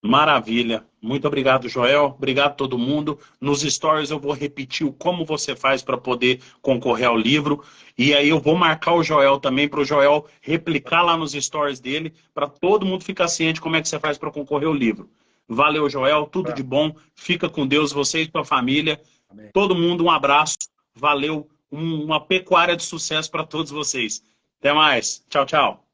Maravilha. Muito obrigado, Joel. Obrigado a todo mundo. Nos stories eu vou repetir como você faz para poder concorrer ao livro. E aí eu vou marcar o Joel também, para o Joel replicar lá nos stories dele, para todo mundo ficar ciente como é que você faz para concorrer ao livro. Valeu, Joel. Tudo de bom. Fica com Deus, você e sua família. Amém. Todo mundo, um abraço. Valeu. Uma pecuária de sucesso para todos vocês. Até mais. Tchau, tchau.